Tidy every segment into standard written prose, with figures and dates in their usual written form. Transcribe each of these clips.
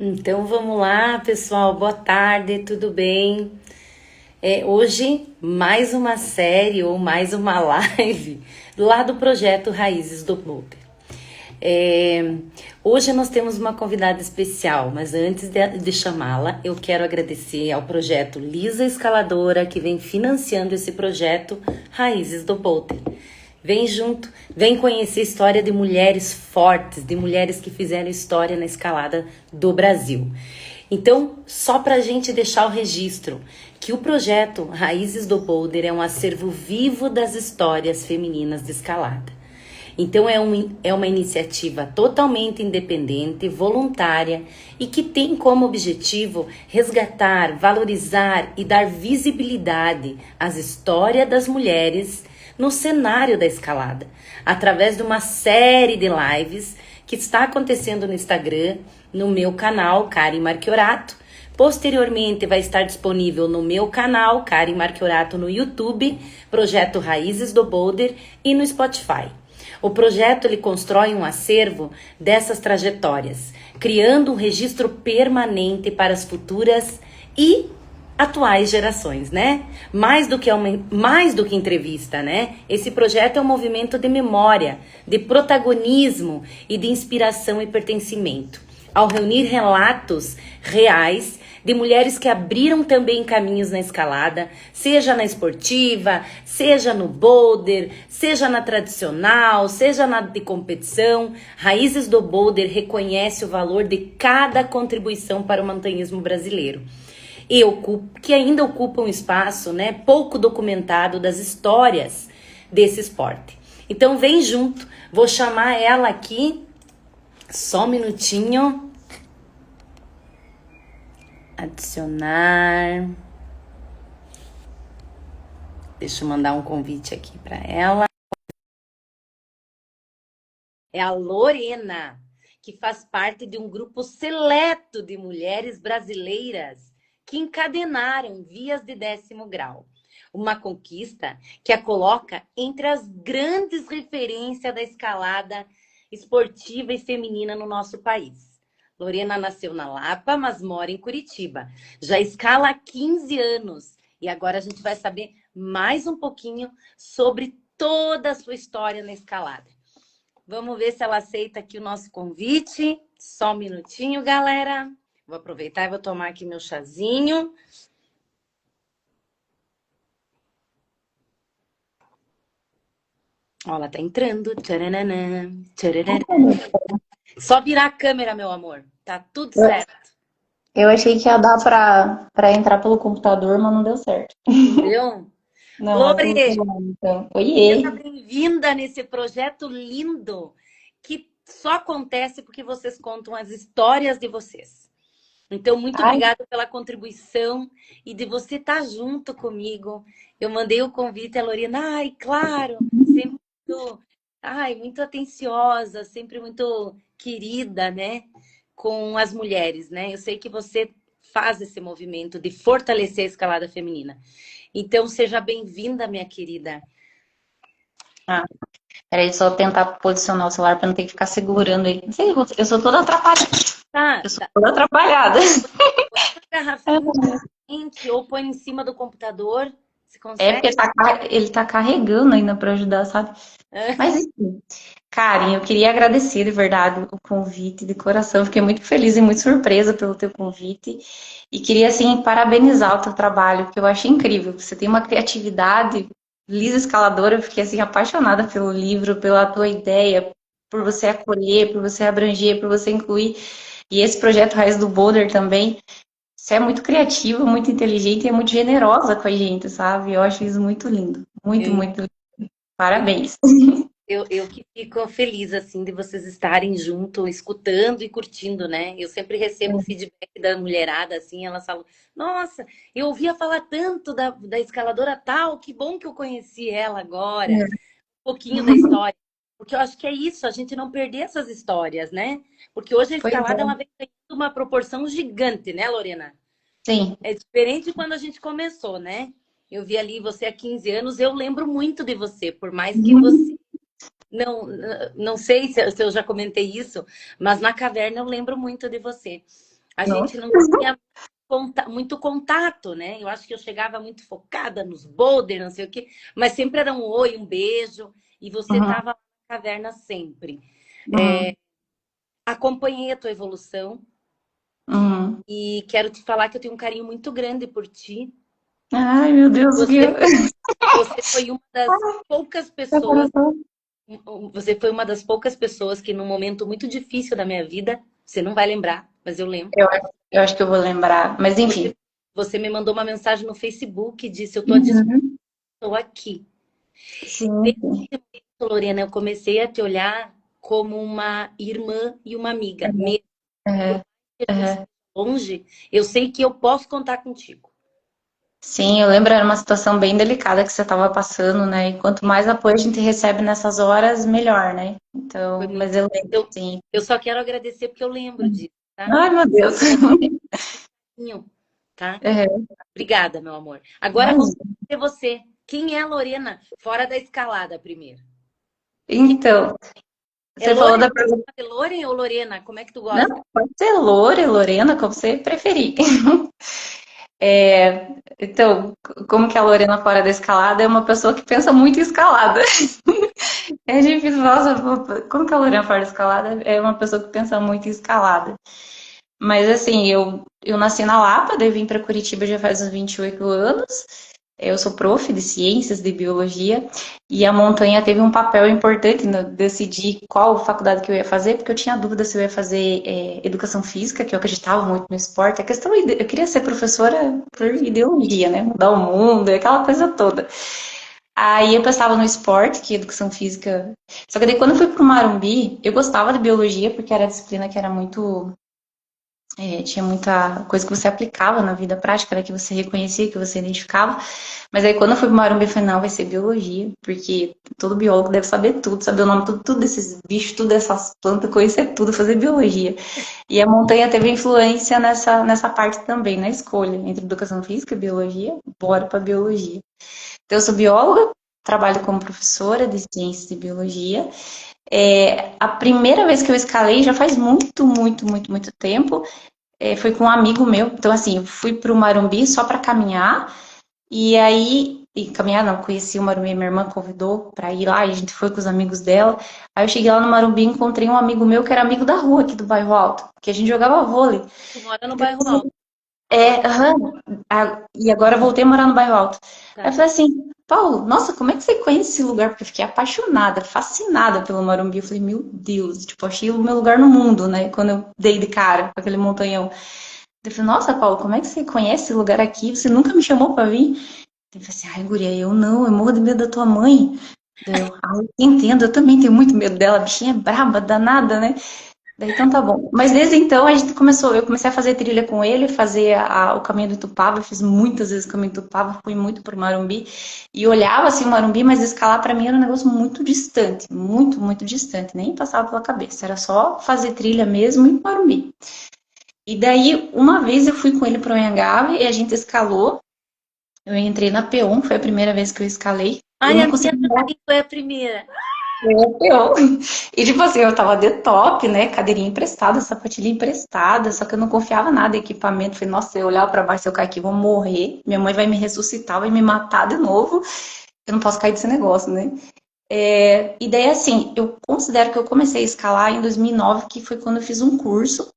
Então vamos lá, pessoal. Boa tarde, tudo bem? Hoje mais uma série ou mais uma live lá do projeto Raízes do Boulder. Hoje nós temos uma convidada especial, mas antes de chamá-la, eu quero agradecer ao projeto Lisa Escaladora, que vem financiando esse projeto Raízes do Boulder. Vem junto, vem conhecer a história de mulheres fortes, de mulheres que fizeram história na escalada do Brasil. Então, só para a gente deixar o registro que o projeto Raízes do Boulder é um acervo vivo das histórias femininas de escalada. Então, é uma iniciativa totalmente independente, voluntária e que tem como objetivo resgatar, valorizar e dar visibilidade às histórias das mulheres no cenário da escalada, através de uma série de lives que está acontecendo no Instagram, no meu canal, Karen Marchiorato. Posteriormente vai estar disponível no meu canal, Karen Marchiorato, no YouTube, Projeto Raízes do Boulder, e no Spotify. O projeto ele constrói um acervo dessas trajetórias, criando um registro permanente para as futuras e atuais gerações, né? Mais do que entrevista, né? Esse projeto é um movimento de memória, de protagonismo e de inspiração e pertencimento. Ao reunir relatos reais de mulheres que abriram também caminhos na escalada, seja na esportiva, seja no boulder, seja na tradicional, seja na de competição, Raízes do Boulder reconhece o valor de cada contribuição para o montanhismo brasileiro. Que ainda ocupa um espaço, né, pouco documentado das histórias desse esporte. Então vem junto, vou chamar ela aqui, só um minutinho. Adicionar. Deixa eu mandar um convite aqui para ela. É a Lorena, que faz parte de um grupo seleto de mulheres brasileiras que encadenaram vias de 10º grau. Uma conquista que a coloca entre as grandes referências da escalada esportiva e feminina no nosso país. Lorena nasceu na Lapa, mas mora em Curitiba. Já escala há 15 anos. E agora a gente vai saber mais um pouquinho sobre toda a sua história na escalada. Vamos ver se ela aceita aqui o nosso convite. Só um minutinho, galera. Vou aproveitar e vou tomar aqui meu chazinho. Ó, ela tá entrando. Tcharanana, tcharanana. Só virar a câmera, meu amor. Tá tudo certo. Eu achei que ia dar pra entrar pelo computador, mas não deu certo. Entendeu? Não, mas tudo Lore, bom, então. seja Oiê! bem-vinda nesse projeto lindo que só acontece porque vocês contam as histórias de vocês. Então, muito Ai, obrigada pela contribuição e de você estar junto comigo. Eu mandei o convite a Lorena, ai, claro, sempre muito, muito atenciosa, sempre muito querida, né, com as mulheres, né? Eu sei que você faz esse movimento de fortalecer a escalada feminina. Então, seja bem-vinda, minha querida. ah, peraí, só tentar posicionar o celular pra não ter que ficar segurando ele. Não sei, eu sou toda atrapalhada. Tá, Eu sou toda atrapalhada. põe uma garrafinha quente ou põe em cima do computador, se É porque consegue. ele tá carregando ainda pra ajudar, sabe? Mas enfim, Karen, eu queria agradecer de verdade o convite de coração. Fiquei muito feliz e muito surpresa pelo teu convite. E queria, assim, parabenizar o teu trabalho, porque eu achei incrível. Você tem uma criatividade, Lisa Escaladora, eu fiquei, assim, apaixonada pelo livro, pela tua ideia, por você acolher, por você abranger, por você incluir. E esse projeto Raiz do Boulder também. Você é muito criativa, muito inteligente e é muito generosa com a gente, sabe? Eu acho isso muito lindo. Muito, Eu, muito lindo. Parabéns. eu que fico feliz, assim, de vocês estarem junto, escutando e curtindo, né? Eu sempre recebo feedback da mulherada, assim, elas falam, nossa, eu ouvia falar tanto da escaladora tal, que bom que eu conheci ela agora. Um pouquinho da história. Porque eu acho que é isso, a gente não perder essas histórias, né? Porque hoje a Pois escalada, ela é. vem ganhando uma proporção gigante, né, Lorena? Sim. É diferente de quando a gente começou, né? Eu vi ali você há 15 anos, eu lembro muito de você, por mais que você não, não sei se eu já comentei isso, mas na caverna eu lembro muito de você. A Não. gente não tinha muito contato, né? Eu acho que eu chegava muito focada nos boulders, não sei o quê, mas sempre era um oi, um beijo, e você Uhum, estava na caverna sempre. uhum, Acompanhei a tua evolução uhum. e quero te falar que eu tenho um carinho muito grande por ti. Ai, meu Deus, que Você, você foi uma das poucas meu pessoas, coração. você foi uma das poucas pessoas que num momento muito difícil da minha vida, você não vai lembrar, mas eu lembro. Eu acho que eu vou lembrar, mas enfim. Você me mandou uma mensagem no Facebook e disse: eu tô à disposição, Uhum. estou aqui. Sim, Desde sim. esse momento, Lorena, eu comecei a te olhar como uma irmã e uma amiga. Mesmo Uhum, que a gente esteja uhum. longe, eu sei que eu posso contar contigo. Sim, eu lembro, era uma situação bem delicada que você estava passando, né? E quanto mais apoio a gente recebe nessas horas, melhor, né? Foi Então, muito. mas eu lembro, Eu, sim. eu só quero agradecer porque eu lembro disso, tá? Ai, meu Deus. Tá? É, Obrigada, meu amor. Agora vamos imagina. ver você. Quem é a Lorena fora da escalada primeiro? Que Então, é você falou Loren? da pergunta. É Loren ou Lorena? Como é que tu Não, gosta? pode ser Lore, Lorena, como você preferir. É, então, como que a Lorena fora da escalada é uma pessoa que pensa muito em escalada. É difícil, nossa, como que a Lorena fora da escalada é uma pessoa que pensa muito em escalada. Mas assim, eu nasci na Lapa, daí vim para Curitiba já faz uns 28 anos. Eu sou prof de ciências, de biologia, e a montanha teve um papel importante no decidir qual faculdade que eu ia fazer, porque eu tinha dúvida se eu ia fazer educação física, que eu acreditava muito no esporte. A questão, eu queria ser professora por ideologia, né? Mudar o mundo, aquela coisa toda. Aí eu pensava no esporte, que é educação física. Só que daí quando eu fui pro Marumbi, eu gostava de biologia, porque era a disciplina que era muito tinha muita coisa que você aplicava na vida prática, né, que você reconhecia, que você identificava. Mas aí quando eu fui pro Marumbi, eu falei, não, vai ser biologia, porque todo biólogo deve saber tudo, saber o nome de tudo desses bichos, tudo dessas plantas, conhecer tudo, fazer biologia. E a montanha teve influência nessa parte também, na escolha entre educação física e biologia, bora para biologia. Então, eu sou bióloga, trabalho como professora de ciências de biologia. A primeira vez que eu escalei já faz muito, muito, muito, muito tempo. Foi com um amigo meu. Então, assim, eu fui pro Marumbi só para caminhar. E aí, caminhar não, conheci o Marumbi, minha irmã convidou para ir lá, e a gente foi com os amigos dela. Aí eu cheguei lá no Marumbi e encontrei um amigo meu que era amigo da rua aqui do bairro Alto, que a gente jogava vôlei. Tu mora no bairro Alto. Aham. E agora eu voltei a morar no bairro Alto. Aí eu Tá. falei assim, Paulo, nossa, como é que você conhece esse lugar? Porque eu fiquei apaixonada, fascinada pelo Marumbi. Eu falei, meu Deus, tipo, achei o meu lugar no mundo, né? Quando eu dei de cara com aquele montanhão. Eu falei, nossa, Paulo, como é que você conhece esse lugar aqui? Você nunca me chamou pra vir? Ele falou assim, ai, guria, eu não, eu morro de medo da tua mãe. Daí eu entendo, eu também tenho muito medo dela, a bichinha é braba, danada, né? Daí então tá bom. Mas desde então a gente começou, eu comecei a fazer trilha com ele, fazer o caminho do Itupava, fiz muitas vezes o caminho do Itupava, fui muito pro Marumbi e olhava assim o Marumbi, mas escalar pra mim era um negócio muito distante, muito, muito distante, nem passava pela cabeça, era só fazer trilha mesmo e Marumbi. E daí uma vez eu fui com ele pro Anhangaba e a gente escalou. Eu entrei na P1, foi a primeira vez que eu escalei. Eu Ai, não a minha consegui também foi a primeira. eu. E tipo assim, eu tava de top, né? Cadeirinha emprestada, sapatilha emprestada, só que eu não confiava nada em equipamento. Falei, nossa, se eu olhar pra baixo, se eu cair aqui, eu vou morrer. Minha mãe vai me ressuscitar, vai me matar de novo. Eu não posso cair desse negócio, né? E daí, assim, eu considero que eu comecei a escalar em 2009, que foi quando eu fiz um curso,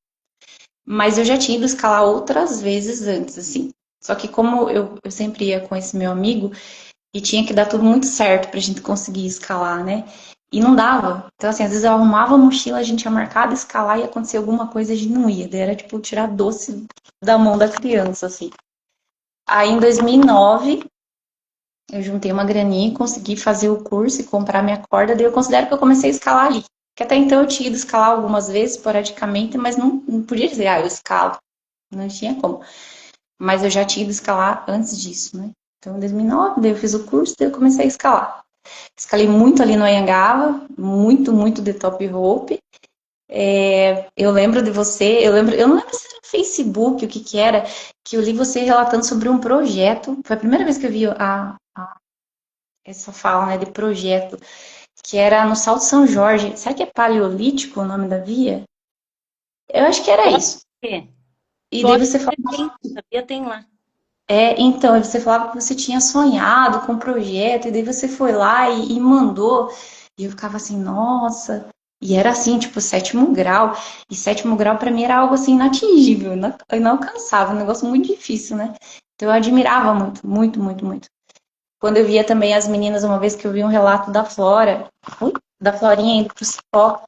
mas eu já tinha ido escalar outras vezes antes, assim. Só que como eu sempre ia com esse meu amigo, e tinha que dar tudo muito certo pra gente conseguir escalar, né? E não dava. Então, assim, às vezes eu arrumava a mochila, a gente tinha marcado escalar e acontecia alguma coisa, a gente não ia. Daí era tipo tirar doce da mão da criança, assim. Aí em 2009, eu juntei uma graninha e consegui fazer o curso e comprar minha corda. Daí eu considero que eu comecei a escalar ali. Porque até então eu tinha ido escalar algumas vezes, esporadicamente, mas não podia dizer, eu escalo. Não tinha como. Mas eu já tinha ido escalar antes disso, né? Então, em 2009, daí eu fiz o curso, daí eu comecei a escalar. Escalei muito ali no Anhangaba, muito, muito de top rope. Eu lembro de você, eu não lembro se era no Facebook, o que que era, que eu li você relatando sobre um projeto. Foi a primeira vez que eu vi essa fala, né, de projeto, que era no Salto São Jorge. Será que é Paleolítico o nome da via? Eu acho que era Pode isso. ser. E daí Pode você ter, tem, sabia? Tem lá. então, aí você falava que você tinha sonhado com o projeto, e daí você foi lá e mandou, e eu ficava assim, nossa, e era assim, tipo, sétimo grau, e sétimo grau pra mim era algo assim inatingível, inalcançável, um negócio muito difícil, né? Então eu admirava muito, muito, muito, muito. Quando eu via também as meninas, uma vez que eu vi um relato da Flora, da Florinha indo pro Cipó,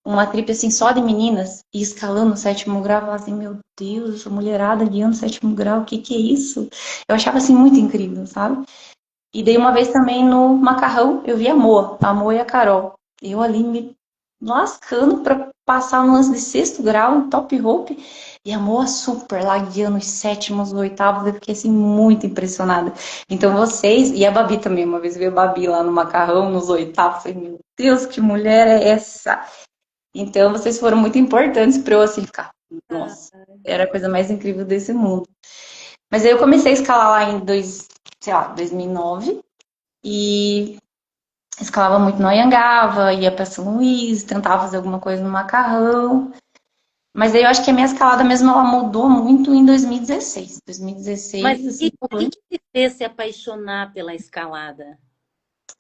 uma trip assim só de meninas e escalando o sétimo grau, eu falava assim, meu Deus, essa mulherada guiando o sétimo grau, o que que é isso? Eu achava assim muito incrível, sabe? E daí uma vez também no Macarrão, eu vi a Moa e a Carol. Eu ali me lascando pra passar no lance de sexto grau, em top rope, e a Moa super lá guiando os sétimos, os oitavos, eu fiquei assim muito impressionada. Então vocês, e a Babi também, uma vez eu vi a Babi lá no Macarrão, nos oitavos, eu falei, meu Deus, que mulher é essa? Então, vocês foram muito importantes para eu assim ficar, Ah, nossa, era a coisa mais incrível desse mundo. Mas aí eu comecei a escalar lá em sei lá, 2009 e escalava muito no Anhangava, ia para São Luís, tentava fazer alguma coisa no Macarrão. Mas aí eu acho que a minha escalada mesmo ela mudou muito em 2016. mas 2016, assim, o que que te fez se apaixonar pela escalada?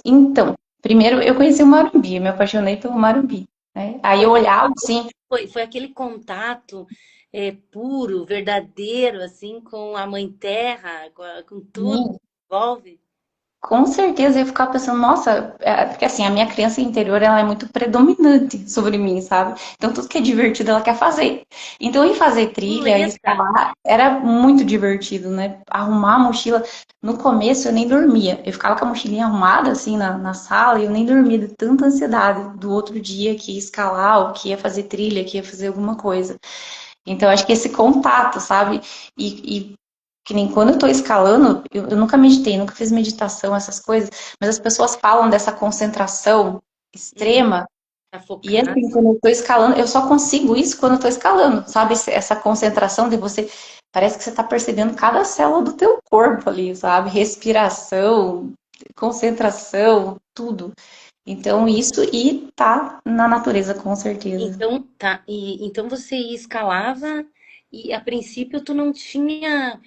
então, primeiro eu conheci o Marumbi, eu me apaixonei pelo Marumbi, né? Aí Foi, eu olhava assim, foi aquele contato puro, verdadeiro, assim, com a Mãe Terra, com tudo que envolve. com certeza eu ia ficar pensando, nossa, porque assim, a minha criança interior ela é muito predominante sobre mim, sabe? Então tudo que é divertido ela quer fazer. Então ir fazer trilha e Muleta. escalar era muito divertido, né? Arrumar a mochila. No começo eu nem dormia. Eu ficava com a mochilinha arrumada assim na sala e eu nem dormia de tanta ansiedade do outro dia que ia escalar, ou que ia fazer trilha, que ia fazer alguma coisa. Então acho que esse contato, sabe? E que nem quando eu tô escalando, eu nunca meditei, nunca fiz meditação, essas coisas, mas as pessoas falam dessa concentração extrema, Tá e focado. assim, quando eu tô escalando, eu só consigo isso quando eu tô escalando, sabe? Essa concentração de você, parece que você tá percebendo cada célula do teu corpo ali, sabe? Respiração, concentração, tudo. Então, isso e tá na natureza, com certeza. Então, tá. Então você escalava e a princípio tu não tinha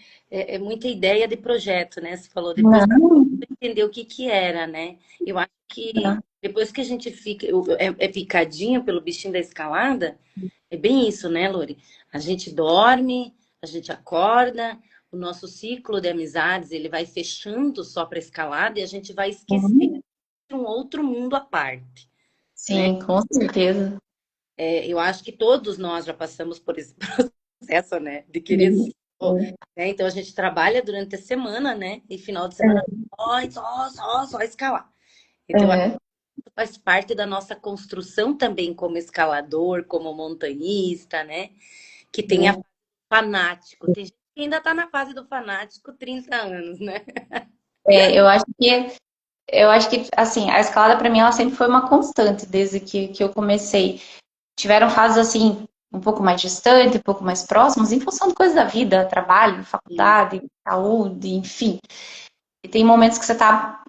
muita ideia de projeto, né? Você falou, depois que Não, você entendeu o que que era, né? Eu acho que não. depois que a gente fica, é picadinho pelo bichinho da escalada, é bem isso, né, Lori? A gente dorme, a gente acorda, o nosso ciclo de amizades, ele vai fechando só para escalada e a gente vai esquecer Uhum. de um outro mundo à parte, né? Sim, com certeza. Eu acho que todos nós já passamos por esse processo, né? De querer. Sim. Né? Então a gente trabalha durante a semana, né? E final de semana só escalar. Então acho É. que faz parte da nossa construção também como escalador, como montanhista, né? Que tem a É. fase do fanático. Tem gente que ainda tá na fase do fanático 30 anos, né? É, eu acho que assim, a escalada para mim ela sempre foi uma constante desde que eu comecei. Tiveram fases assim um pouco mais distantes, um pouco mais próximas, em função de coisas da vida, trabalho, Sim. faculdade, saúde, enfim. E tem momentos que você tá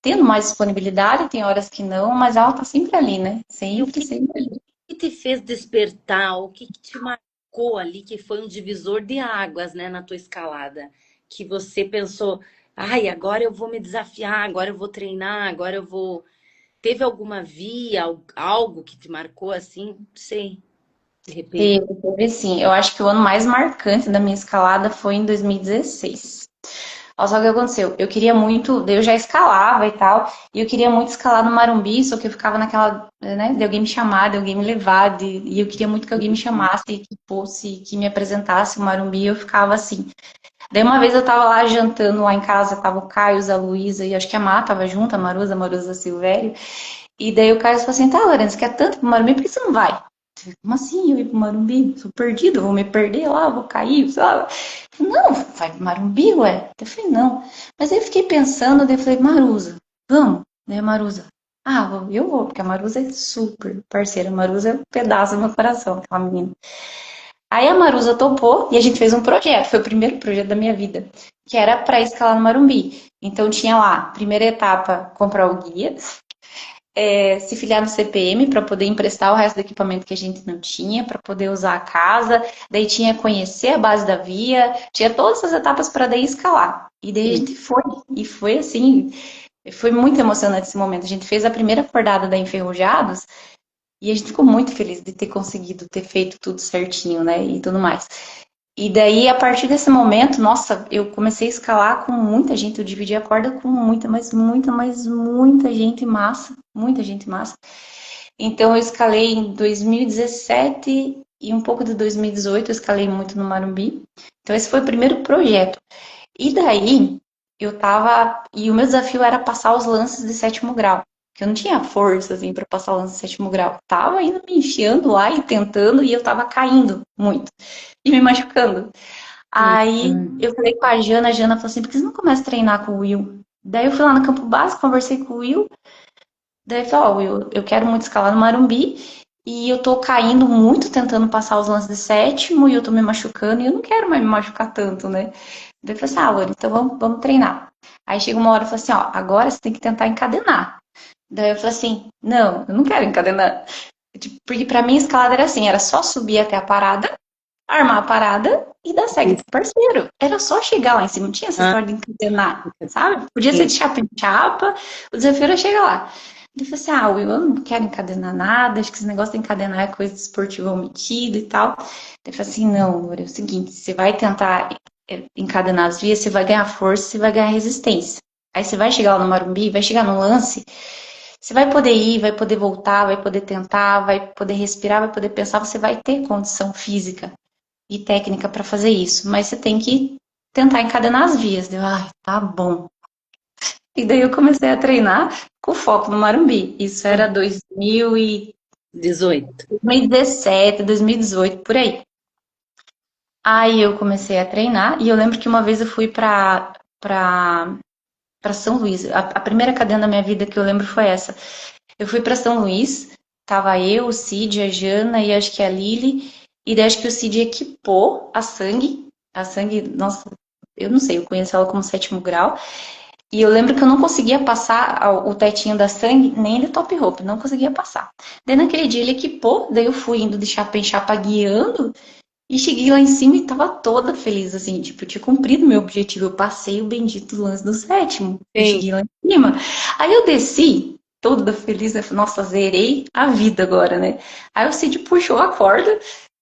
tendo mais disponibilidade, tem horas que não, mas ela tá sempre ali, né? E o Sempre, sempre ali. que te fez despertar? O que que te marcou ali que foi um divisor de águas, né, na tua escalada? Que você pensou, ai, agora eu vou me desafiar, agora eu vou treinar, agora eu vou. Teve alguma via, algo que te marcou assim? Não sei, de repente. Teve sim. Eu acho que o ano mais marcante da minha escalada foi em 2016. Olha só o que aconteceu. Eu queria muito, daí eu já escalava e tal, e eu queria muito escalar no Marumbi, só que eu ficava naquela, né, de alguém me chamar, de alguém me levar, e eu queria muito que alguém me chamasse, que fosse, que me apresentasse o Marumbi, e eu ficava assim. Daí uma vez eu tava lá jantando lá em casa, tava o Caio, a Luísa, e acho que a Má tava junto, a Maruza Silvério, e daí o Caio falou assim, tá, Lorena, você quer tanto pro Marumbi, por que você não vai? Eu falei, como assim eu ir pro Marumbi? Sou perdido, vou me perder lá, vou cair, sabe? Eu falei, não, vai pro Marumbi, ué? Eu falei, não. Mas aí eu fiquei pensando, daí eu falei, Maruza, vamos? Daí a Maruza, eu vou, porque a Maruza é super parceira, a Maruza é um pedaço do meu coração, aquela menina. Aí a Maruza topou e a gente fez um projeto, foi o primeiro projeto da minha vida, que era para escalar no Marumbi. Então tinha lá, primeira etapa, comprar o guia, se filiar no CPM para poder emprestar o resto do equipamento que a gente não tinha, para poder usar a casa. Daí tinha conhecer a base da via, tinha todas as etapas para daí escalar. E daí a Sim. gente foi, e foi assim, foi muito emocionante esse momento. A gente fez a primeira acordada da Enferrujados e a gente ficou muito feliz de ter conseguido ter feito tudo certinho, né? E tudo mais. E daí, a partir desse momento, nossa, eu comecei a escalar com muita gente. Eu dividi a corda com muita gente massa. Muita gente massa. Então, eu escalei em 2017 e um pouco de 2018. Eu escalei muito no Marumbi. Então, esse foi o primeiro projeto. E daí, eu tava. E o meu desafio era passar os lances de sétimo grau. Que eu não tinha força, assim, para passar o lance de sétimo grau. Tava indo me enfiando lá e tentando, e eu tava caindo muito. E me machucando. Aí eu falei com a Jana falou assim, por que você não começa a treinar com o Will? Daí eu fui lá no campo básico, conversei com o Will, daí ele falou, ó, Will, eu quero muito escalar no Marumbi, e eu tô caindo muito tentando passar os lances de sétimo, e eu tô me machucando, e eu não quero mais me machucar tanto, né? Daí eu falei assim, Lori, então vamos treinar. Aí chega uma hora e falou assim, ó, agora você tem que tentar encadenar. Daí eu falei assim, não, eu não quero encadenar. Tipo, porque pra mim a escalada era assim, era só subir até a parada, armar a parada e dar segue pro parceiro. Era só chegar lá em cima, não tinha essa Ah, história de encadenar, sabe? Podia ser sim. de chapa em chapa, o desafio era chegar lá. Ele falou assim, Will, eu não quero encadenar nada, acho que esse negócio de encadenar é coisa de esportivo omitido e tal. Ele falou assim, não, Laura, é o seguinte, você vai tentar encadenar as vias, você vai ganhar força, você vai ganhar resistência. Aí você vai chegar lá no Marumbi, vai chegar no lance, você vai poder ir, vai poder voltar, vai poder tentar, vai poder respirar, vai poder pensar, você vai ter condição física e técnica para fazer isso, mas você tem que tentar encadenar as vias. Deu, ai, tá bom. E daí eu comecei a treinar com foco no Marumbi. Isso era 18. 2017, 2018, por aí. Aí eu comecei a treinar e eu lembro que uma vez eu fui para São Luís. A primeira cadeia da minha vida que eu lembro foi essa. Eu fui para São Luís, tava eu, o Cid, a Jana e acho que a Lili. E daí acho que o Cid equipou a sangue. A sangue, nossa, eu não sei, eu conheço ela como sétimo grau. E eu lembro que eu não conseguia passar o tetinho da sangue, nem de top rope, não conseguia passar. Daí naquele dia ele equipou, daí eu fui indo de chapa em chapa guiando. E cheguei lá em cima e tava toda feliz, assim, tipo, eu tinha cumprido meu objetivo. Eu passei o bendito lance do sétimo. Eu Sim. cheguei lá em cima. Aí eu desci, toda feliz, né? Nossa, zerei a vida agora, né? Aí o Cid puxou a corda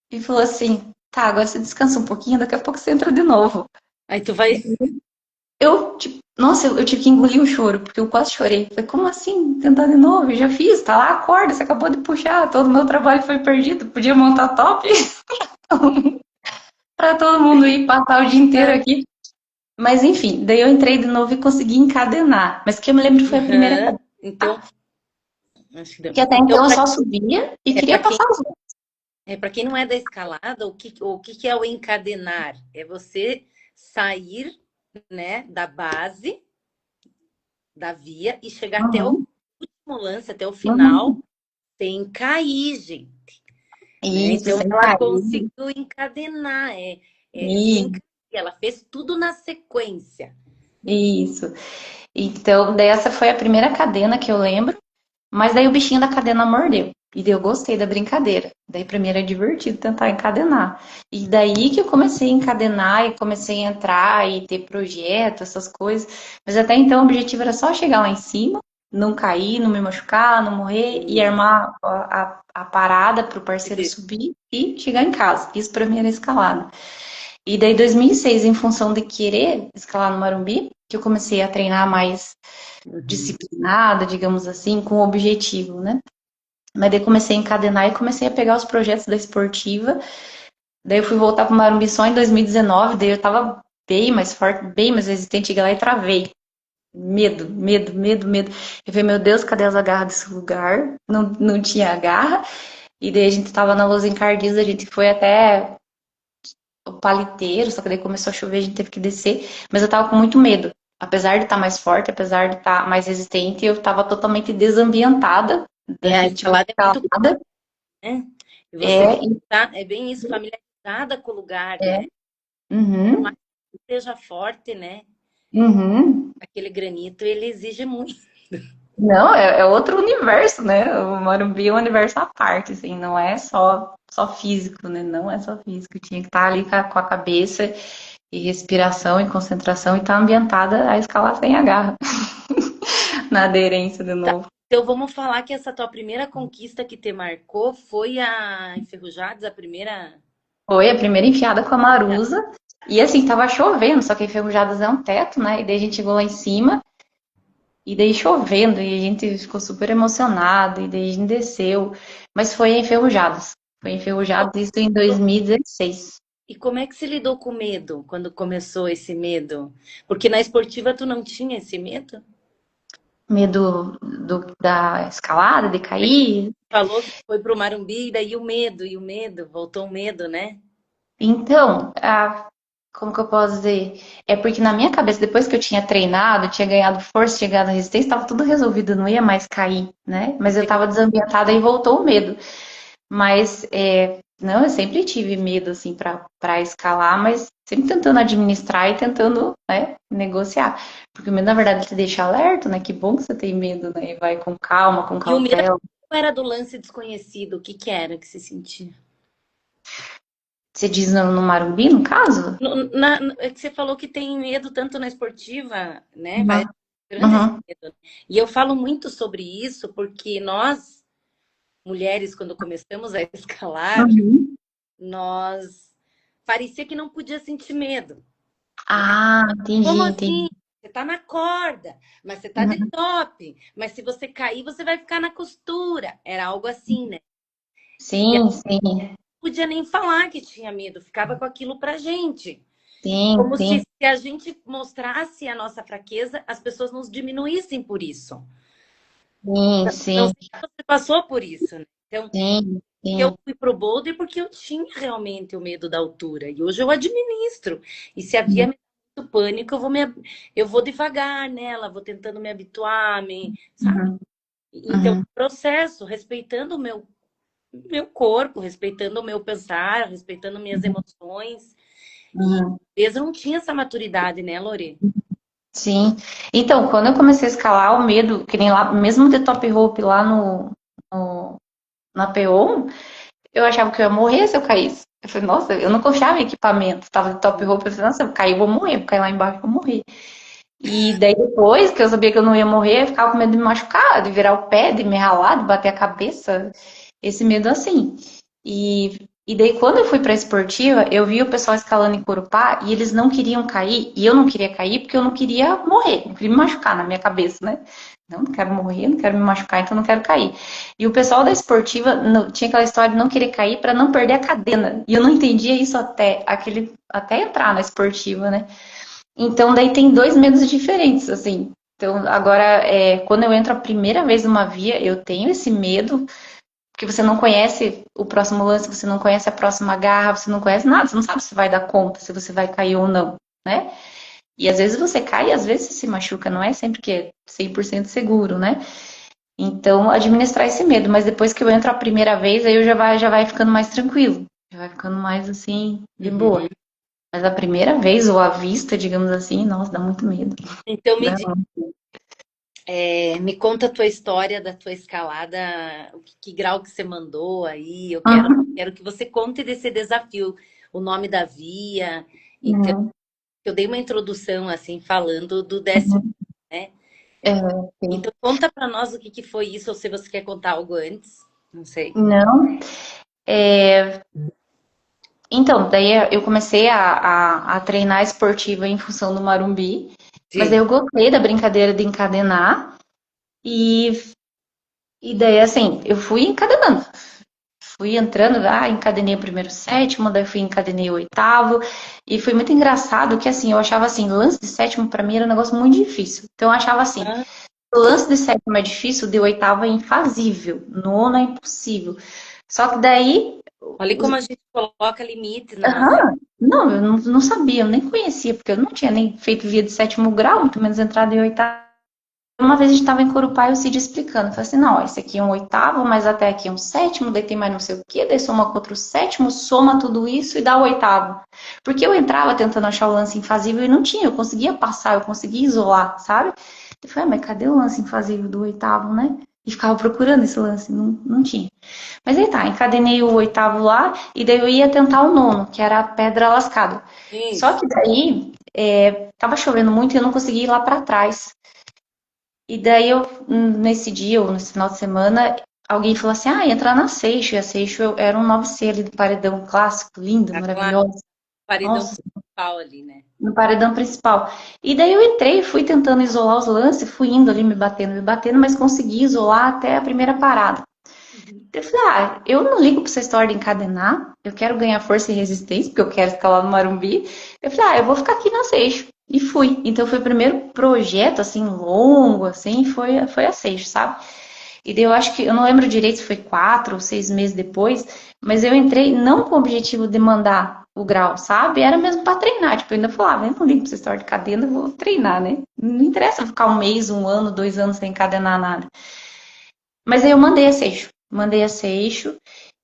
e falou assim: tá, agora você descansa um pouquinho, daqui a pouco você entra de novo. Aí tu vai. Eu, tipo, nossa, eu tive que engolir o choro, porque eu quase chorei. Falei, como assim? Tentar de novo? Eu já fiz, tá lá a corda, você acabou de puxar, todo o meu trabalho foi perdido. Podia montar top para todo mundo ir passar o dia inteiro aqui. Mas enfim, daí eu entrei de novo e consegui encadenar. Mas que eu me lembro foi a primeira Aham. cadeira, Então, acho que deu. que até Então, então eu só subia e queria para quem, passar os outros. para quem não é da escalada, o que é o encadenar? É você sair, né, da base da via e chegar até o Uhum, último lance, até o final, uhum. sem cair, gente. Né? Isso, Então sem ela cair. conseguiu encadenar, sem Isso, cair. Ela fez tudo na sequência. isso. Então, dessa foi a primeira cadena que eu lembro. Mas daí o bichinho da cadena mordeu. E daí eu gostei da brincadeira. Daí pra mim era divertido tentar encadenar. E daí que eu comecei a encadenar e comecei a entrar e ter projeto, essas coisas. Mas até então o objetivo era só chegar lá em cima, não cair, não me machucar, não morrer e Isso. armar a parada pro parceiro subir e chegar em casa. Isso pra mim era escalada. E daí 2006, em função de querer escalar no Marumbi, que eu comecei a treinar mais Uhum. disciplinada, digamos assim, com objetivo, né? Mas daí comecei a encadenar e comecei a pegar os projetos da esportiva. Daí eu fui voltar para o Marumbi só em 2019, daí eu tava bem mais forte, bem mais resistente, cheguei lá e travei. Medo, medo, medo, medo. Eu falei, meu Deus, cadê as agarras desse lugar? Não tinha agarra. E daí a gente tava na Los Encardidas, a gente foi até o paliteiro, só que daí começou a chover, a gente teve que descer. Mas eu tava com muito medo. Apesar de estar mais forte, apesar de estar mais resistente, eu tava totalmente desambientada da A ritmo de escalada é muito grande, escalada. né? E você É, tem que estar, é bem isso, familiarizada com o lugar, é. né? Por mais Uhum, que seja forte, né? uhum. Aquele granito, ele exige muito. Não, é outro universo, né? O Morumbi é um universo à parte, assim, não é só físico, né? Não é só físico. Tinha que estar ali com a cabeça e respiração e concentração e estar ambientada a escalar sem agarra na aderência de Tá. novo. Então vamos falar que essa tua primeira conquista que te marcou foi a Enferrujados, a primeira. Foi a primeira enfiada com a Marusa. E assim, tava chovendo, só que Enferrujadas é um teto, né? E daí a gente chegou lá em cima, e daí chovendo, e a gente ficou super emocionado, e daí a gente desceu. Mas foi em Enferrujadas. Foi em Enferrujadas, isso em 2016. E como é que se lidou com o medo quando começou esse medo? Porque na esportiva tu não tinha esse medo? Medo da escalada, de cair. Falou que foi pro Marumbi, daí o medo, voltou o medo, né? Então, como que eu posso dizer? É porque na minha cabeça, depois que eu tinha treinado, tinha ganhado força, tinha ganhado resistência, estava tudo resolvido, não ia mais cair, né? Mas eu estava desambientada e voltou o medo. Mas, não, eu sempre tive medo, assim, para escalar, mas sempre tentando administrar e tentando, né, negociar. Porque o medo, na verdade, te deixa alerta, né? Que bom que você tem medo, né? E vai com calma, com E o medo cautela. era do lance desconhecido, o que que era que se sentia? Você diz no Marumbi, no caso? É que você falou que tem medo tanto na esportiva, né? Vai Uhum. grande esse Uhum. medo. E eu falo muito sobre isso porque nós, mulheres, quando começamos a escalar, Uhum. nós parecia que não podia sentir medo, né? Ah, entendi, Como assim? entendi. Você tá na corda, mas você tá de Uhum. top. Mas se você cair, você vai ficar na costura. Era algo assim, né? E eu Sim, sim, não podia nem falar que tinha medo, ficava com aquilo pra gente. sim, Como sim, se a gente mostrasse a nossa fraqueza, as pessoas nos diminuíssem por isso. sim, Não sim, sei se você passou por isso, né? Então, sim, eu sim. fui pro boulder porque eu tinha realmente o medo da altura. E hoje eu administro. E se havia Uhum. muito pânico, eu vou devagar nela, vou tentando me habituar, sabe? Uhum. Então, Uhum. processo, respeitando o meu corpo, respeitando o meu pensar, respeitando minhas emoções. E Uhum. às eu não tinha essa maturidade, né, Lore? Sim. Então, quando eu comecei a escalar, o medo, que nem lá, mesmo de top rope lá no, na P1, eu achava que eu ia morrer se eu caísse. Eu falei, nossa, eu não confiava em equipamento. Tava de top rope, eu falei, nossa, se eu cair, eu vou morrer. Vou cair lá embaixo, eu vou morrer. E daí depois que eu sabia que eu não ia morrer, eu ficava com medo de me machucar, de virar o pé, de me ralar, de bater a cabeça. Esse medo assim. E daí quando eu fui pra esportiva, eu vi o pessoal escalando em Corupá e eles não queriam cair, e eu não queria cair porque eu não queria morrer, não queria me machucar na minha cabeça, né? Não quero morrer, não quero me machucar, então não quero cair. E o pessoal da esportiva tinha aquela história de não querer cair para não perder a cadena. E eu não entendia isso até entrar na esportiva, né? Então, daí tem dois medos diferentes, assim. Então, agora, quando eu entro a primeira vez numa via, eu tenho esse medo, porque você não conhece o próximo lance, você não conhece a próxima garra, você não conhece nada, você não sabe se vai dar conta, se você vai cair ou não, né? E às vezes você cai e às vezes você se machuca, não é sempre que é 100% seguro, né? Então, administrar esse medo, mas depois que eu entro a primeira vez, aí eu já vai ficando mais tranquilo, já vai ficando mais assim, de boa. Uhum. Mas a primeira vez, ou à vista, digamos assim, nossa, dá muito medo. Então Dá. me conta a tua história da tua escalada, que grau que você mandou aí. Uhum. Quero que você conte desse desafio, o nome da via. Então, Uhum. eu dei uma introdução assim falando do décimo, Uhum. né? É, sim. Então conta para nós o que que foi isso, ou se você quer contar algo antes, não sei. Não. É, então, daí eu comecei a treinar esportiva em função do Marumbi, mas daí Sim. eu gostei da brincadeira de encadenar e, e daí assim, eu fui encadenando. Fui entrando, encadenei o primeiro sétimo, daí fui encadenei o oitavo, e foi muito engraçado que assim, eu achava assim, lance de sétimo pra mim era um negócio muito difícil. Então eu achava assim, Ah, o lance de sétimo é difícil, de oitavo é infazível, nono é impossível. Só que daí, olha como a gente coloca limites na nossa. aham, não, eu não sabia, eu nem conhecia, porque eu não tinha nem feito via de sétimo grau, muito menos entrada em oitavo. Uma vez a gente estava em Corupá e o Cid explicando. Falei assim, não, ó, esse aqui é um oitavo, mas até aqui é um sétimo, daí tem mais não sei o quê, daí soma com outro sétimo, soma tudo isso e dá o oitavo. Porque eu entrava tentando achar o lance infazível e não tinha, eu conseguia passar, eu conseguia isolar, sabe? Eu falei, mas cadê o lance invasivo do oitavo, né? E ficava procurando esse lance, não tinha. Mas aí tá, encadenei o oitavo lá, e daí eu ia tentar o nono, que era a pedra lascada. Só Isso. que daí, tava chovendo muito e eu não consegui ir lá pra trás. E daí eu, nesse dia, ou nesse final de semana, alguém falou assim, entra na Seixo. E a Seixo era um 9C ali do paredão clássico, lindo, Tá claro, maravilhoso. paredão Nossa, principal ali, né? no paredão principal. E daí eu entrei, fui tentando isolar os lances, fui indo ali me batendo, mas consegui isolar até a primeira parada. Uhum. Eu falei, eu não ligo pra essa história de encadenar, eu quero ganhar força e resistência, porque eu quero escalar no Marumbi. Eu falei, eu vou ficar aqui na Seixo. E fui. Então foi o primeiro projeto, assim, longo, assim, foi a Seixo, sabe? E daí eu acho que, eu não lembro direito se foi 4 ou 6 meses depois, mas eu entrei não com o objetivo de mandar o grau, sabe? Era mesmo pra treinar. Tipo, eu ainda falava, eu não ligo pra essa história de cadena, eu vou treinar, né? Não interessa ficar 1 mês, 1 ano, 2 anos sem encadenar nada. Mas aí eu mandei a Seixo,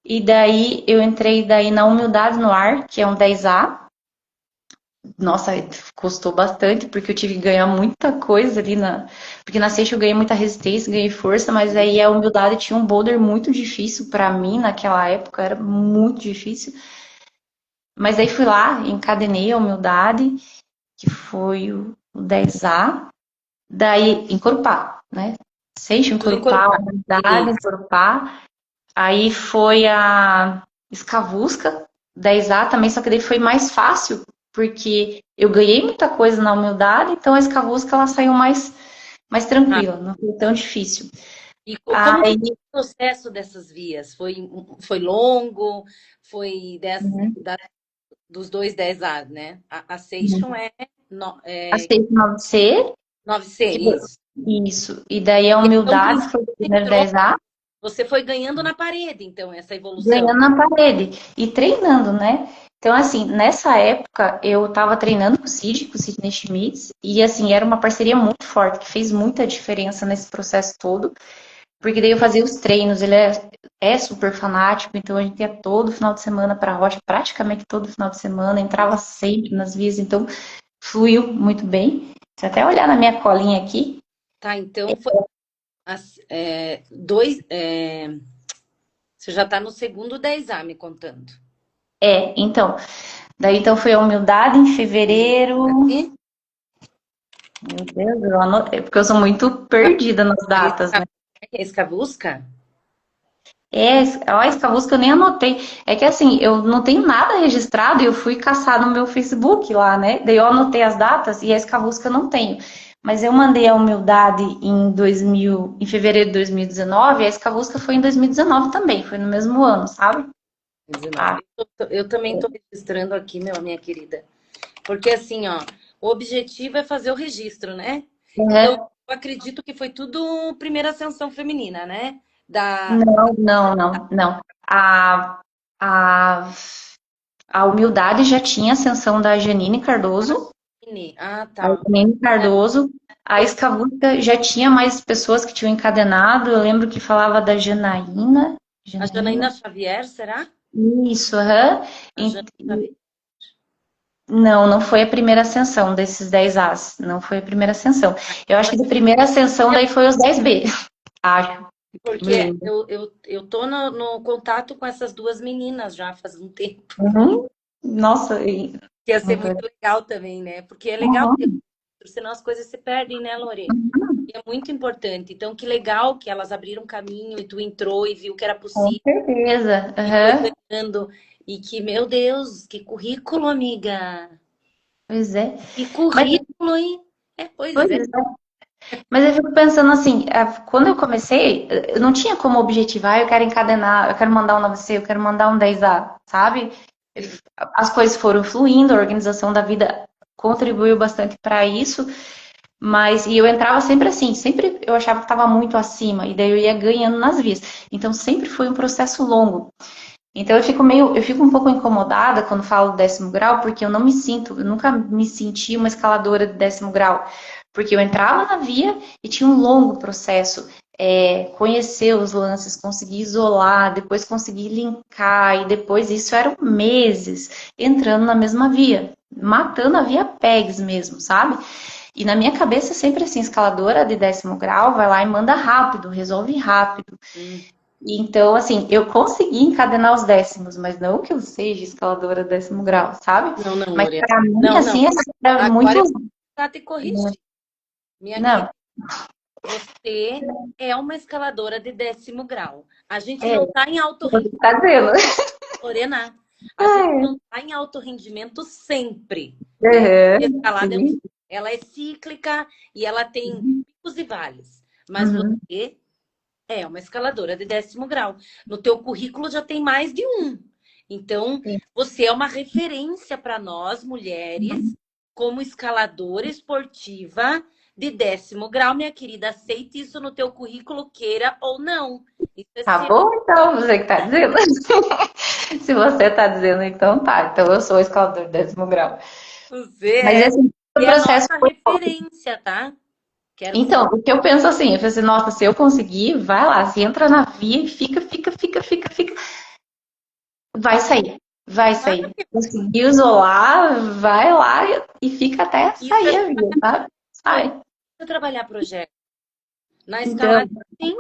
e daí eu entrei daí na Humildade no Ar, que é um 10A. Nossa, custou bastante, porque eu tive que ganhar muita coisa ali na. Porque na Seixo eu ganhei muita resistência, ganhei força, mas aí a humildade tinha um boulder muito difícil pra mim naquela época, era muito difícil. Mas aí fui lá, encadenei a humildade, que foi o 10A, daí encorpar, né? Seixo, Tudo encorpar, encorpado. humildade, Isso. encorpar. Aí foi a escavusca 10A também, só que daí foi mais fácil, porque eu ganhei muita coisa na humildade, então a escavusca ela saiu mais Ah, tranquila, não foi tão difícil. e como que Aí, foi o processo dessas vias? Foi longo? Foi dos dois 10A, né? A Station é, a 6 9C, que isso. isso, e daí a Então, humildade princípio, foi o você primeiro entrou, 10A, você foi ganhando na parede, então, essa evolução. ganhando na parede e treinando, né? Então, assim, nessa época eu tava treinando com o Sidney Schmitz, e assim, era uma parceria muito forte, que fez muita diferença nesse processo todo. Porque daí eu fazia os treinos, ele é super fanático, então a gente ia todo final de semana para a rocha, praticamente todo final de semana, entrava sempre nas vias, então fluiu muito bem. Se até olhar na minha colinha aqui, Tá, então foi dois. Você já está no segundo 10A me contando. então, daí então foi a humildade em fevereiro. Cadê? Meu Deus, eu anotei, porque eu sou muito perdida nas datas, né? Escavusca? Ó, a Escavusca eu nem anotei. É que assim, eu não tenho nada registrado e eu fui caçar no meu Facebook lá, né? Daí eu anotei as datas e a Escavusca eu não tenho. Mas eu mandei a humildade em fevereiro de 2019, e a Escavusca foi em 2019 também, foi no mesmo ano, sabe? 19. Ah, Eu também estou registrando aqui, minha querida. Porque assim, ó, o objetivo é fazer o registro, né? Então, uhum. eu acredito que foi tudo primeira ascensão feminina, né? Da Não, não, não, não. A, a humildade já tinha ascensão da Janine Cardoso. Aline. Ah, A tá. Janine Cardoso. A Escavuca já tinha mais pessoas que tinham encadenado. Eu lembro que falava da Janaína. A Janaína Janaína? Xavier, será? Isso, aham. A Janaína Xavier. Não, não foi a primeira ascensão desses 10 As. Não foi a primeira ascensão. Eu acho que da primeira ascensão daí foi os 10B. Acho, me Porque lembro. eu tô no contato com essas duas meninas já faz um tempo. Uhum. Nossa, Que ia ser muito legal também, né? Porque é legal, uhum. senão as coisas se perdem, né, Lore? E é muito importante. Então, que legal que elas abriram caminho e tu entrou e viu que era Com possível certeza. e foi Aham. ganhando. E que, meu Deus, que currículo, amiga! Pois é. Que Mas, currículo, hein? pois Pois é. é. Mas eu fico pensando assim, quando eu comecei, eu não tinha como objetivar, eu quero encadenar, eu quero mandar um 9C, eu quero mandar um 10A, sabe? As coisas foram fluindo, a organização da vida contribuiu bastante para isso, mas e eu entrava sempre assim, sempre eu achava que estava muito acima, e daí eu ia ganhando nas vias. Então sempre foi um processo longo. Então eu fico um pouco incomodada quando falo do 10º grau, porque eu nunca me senti uma escaladora de 10º grau, porque eu entrava na via e tinha um longo processo, conhecer os lances, conseguir isolar, depois conseguir linkar, e depois isso eram meses entrando na mesma via, matando a via PEGs mesmo, sabe? E na minha cabeça é sempre assim, escaladora de 10º grau, vai lá e manda rápido, resolve rápido. Hum. E então, assim, eu consegui encadenar os décimos, mas não que eu seja escaladora 10º grau, sabe? Não, não, Mas Lorena. pra mim, Não, não. assim, era Agora muito. eu vou precisar te corrigir. Minha Não, querida, você é uma escaladora de 10º grau. A gente é, não está em alto você rendimento, tá dizendo. Lorena. A gente Ai, não está em alto rendimento sempre, né? A uhum, escalada sim. ela é cíclica e ela tem picos e vales. Mas Uhum, você é uma escaladora de 10º grau. No teu currículo já tem mais de um. Então, sim. você é uma referência para nós, mulheres, como escaladora esportiva de 10º grau, minha querida. Aceite isso no teu currículo, queira ou não. Isso é Tá seu. bom, então, você que tá dizendo. Se você tá dizendo, então tá. Então eu sou escalador de 10º grau. Você Mas é. assim, o E é a processo nossa foi. referência, tá? Quero que você. Então, o que eu penso assim, eu falei assim, nossa, se eu conseguir, vai lá, se entra na via e fica, vai sair, vai sair. Conseguiu isolar, vai lá e fica até Isso é sair a via, sabe? Sai. trabalhar projeto. Na Então, escalada, sim.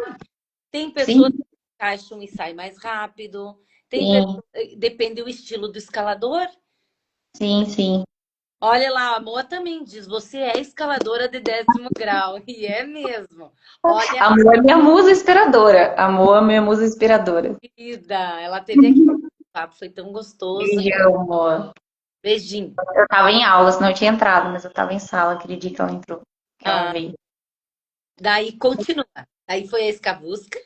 Tem sim, pessoas que encaixam e saem mais rápido. Tem sim, pessoas, depende do estilo do escalador. sim. Olha lá, a Moa também diz, você é escaladora de 10º grau. E é mesmo. Olha, A Moa é minha musa inspiradora. A Moa é minha musa inspiradora. querida, ela teve aqui. O papo foi tão gostoso. Beijão, Moa. Beijinho. Eu tava em aula, senão eu tinha entrado, mas eu tava em sala aquele dia que ela entrou, que ela Ah, veio. daí continua. Daí foi a escavusca,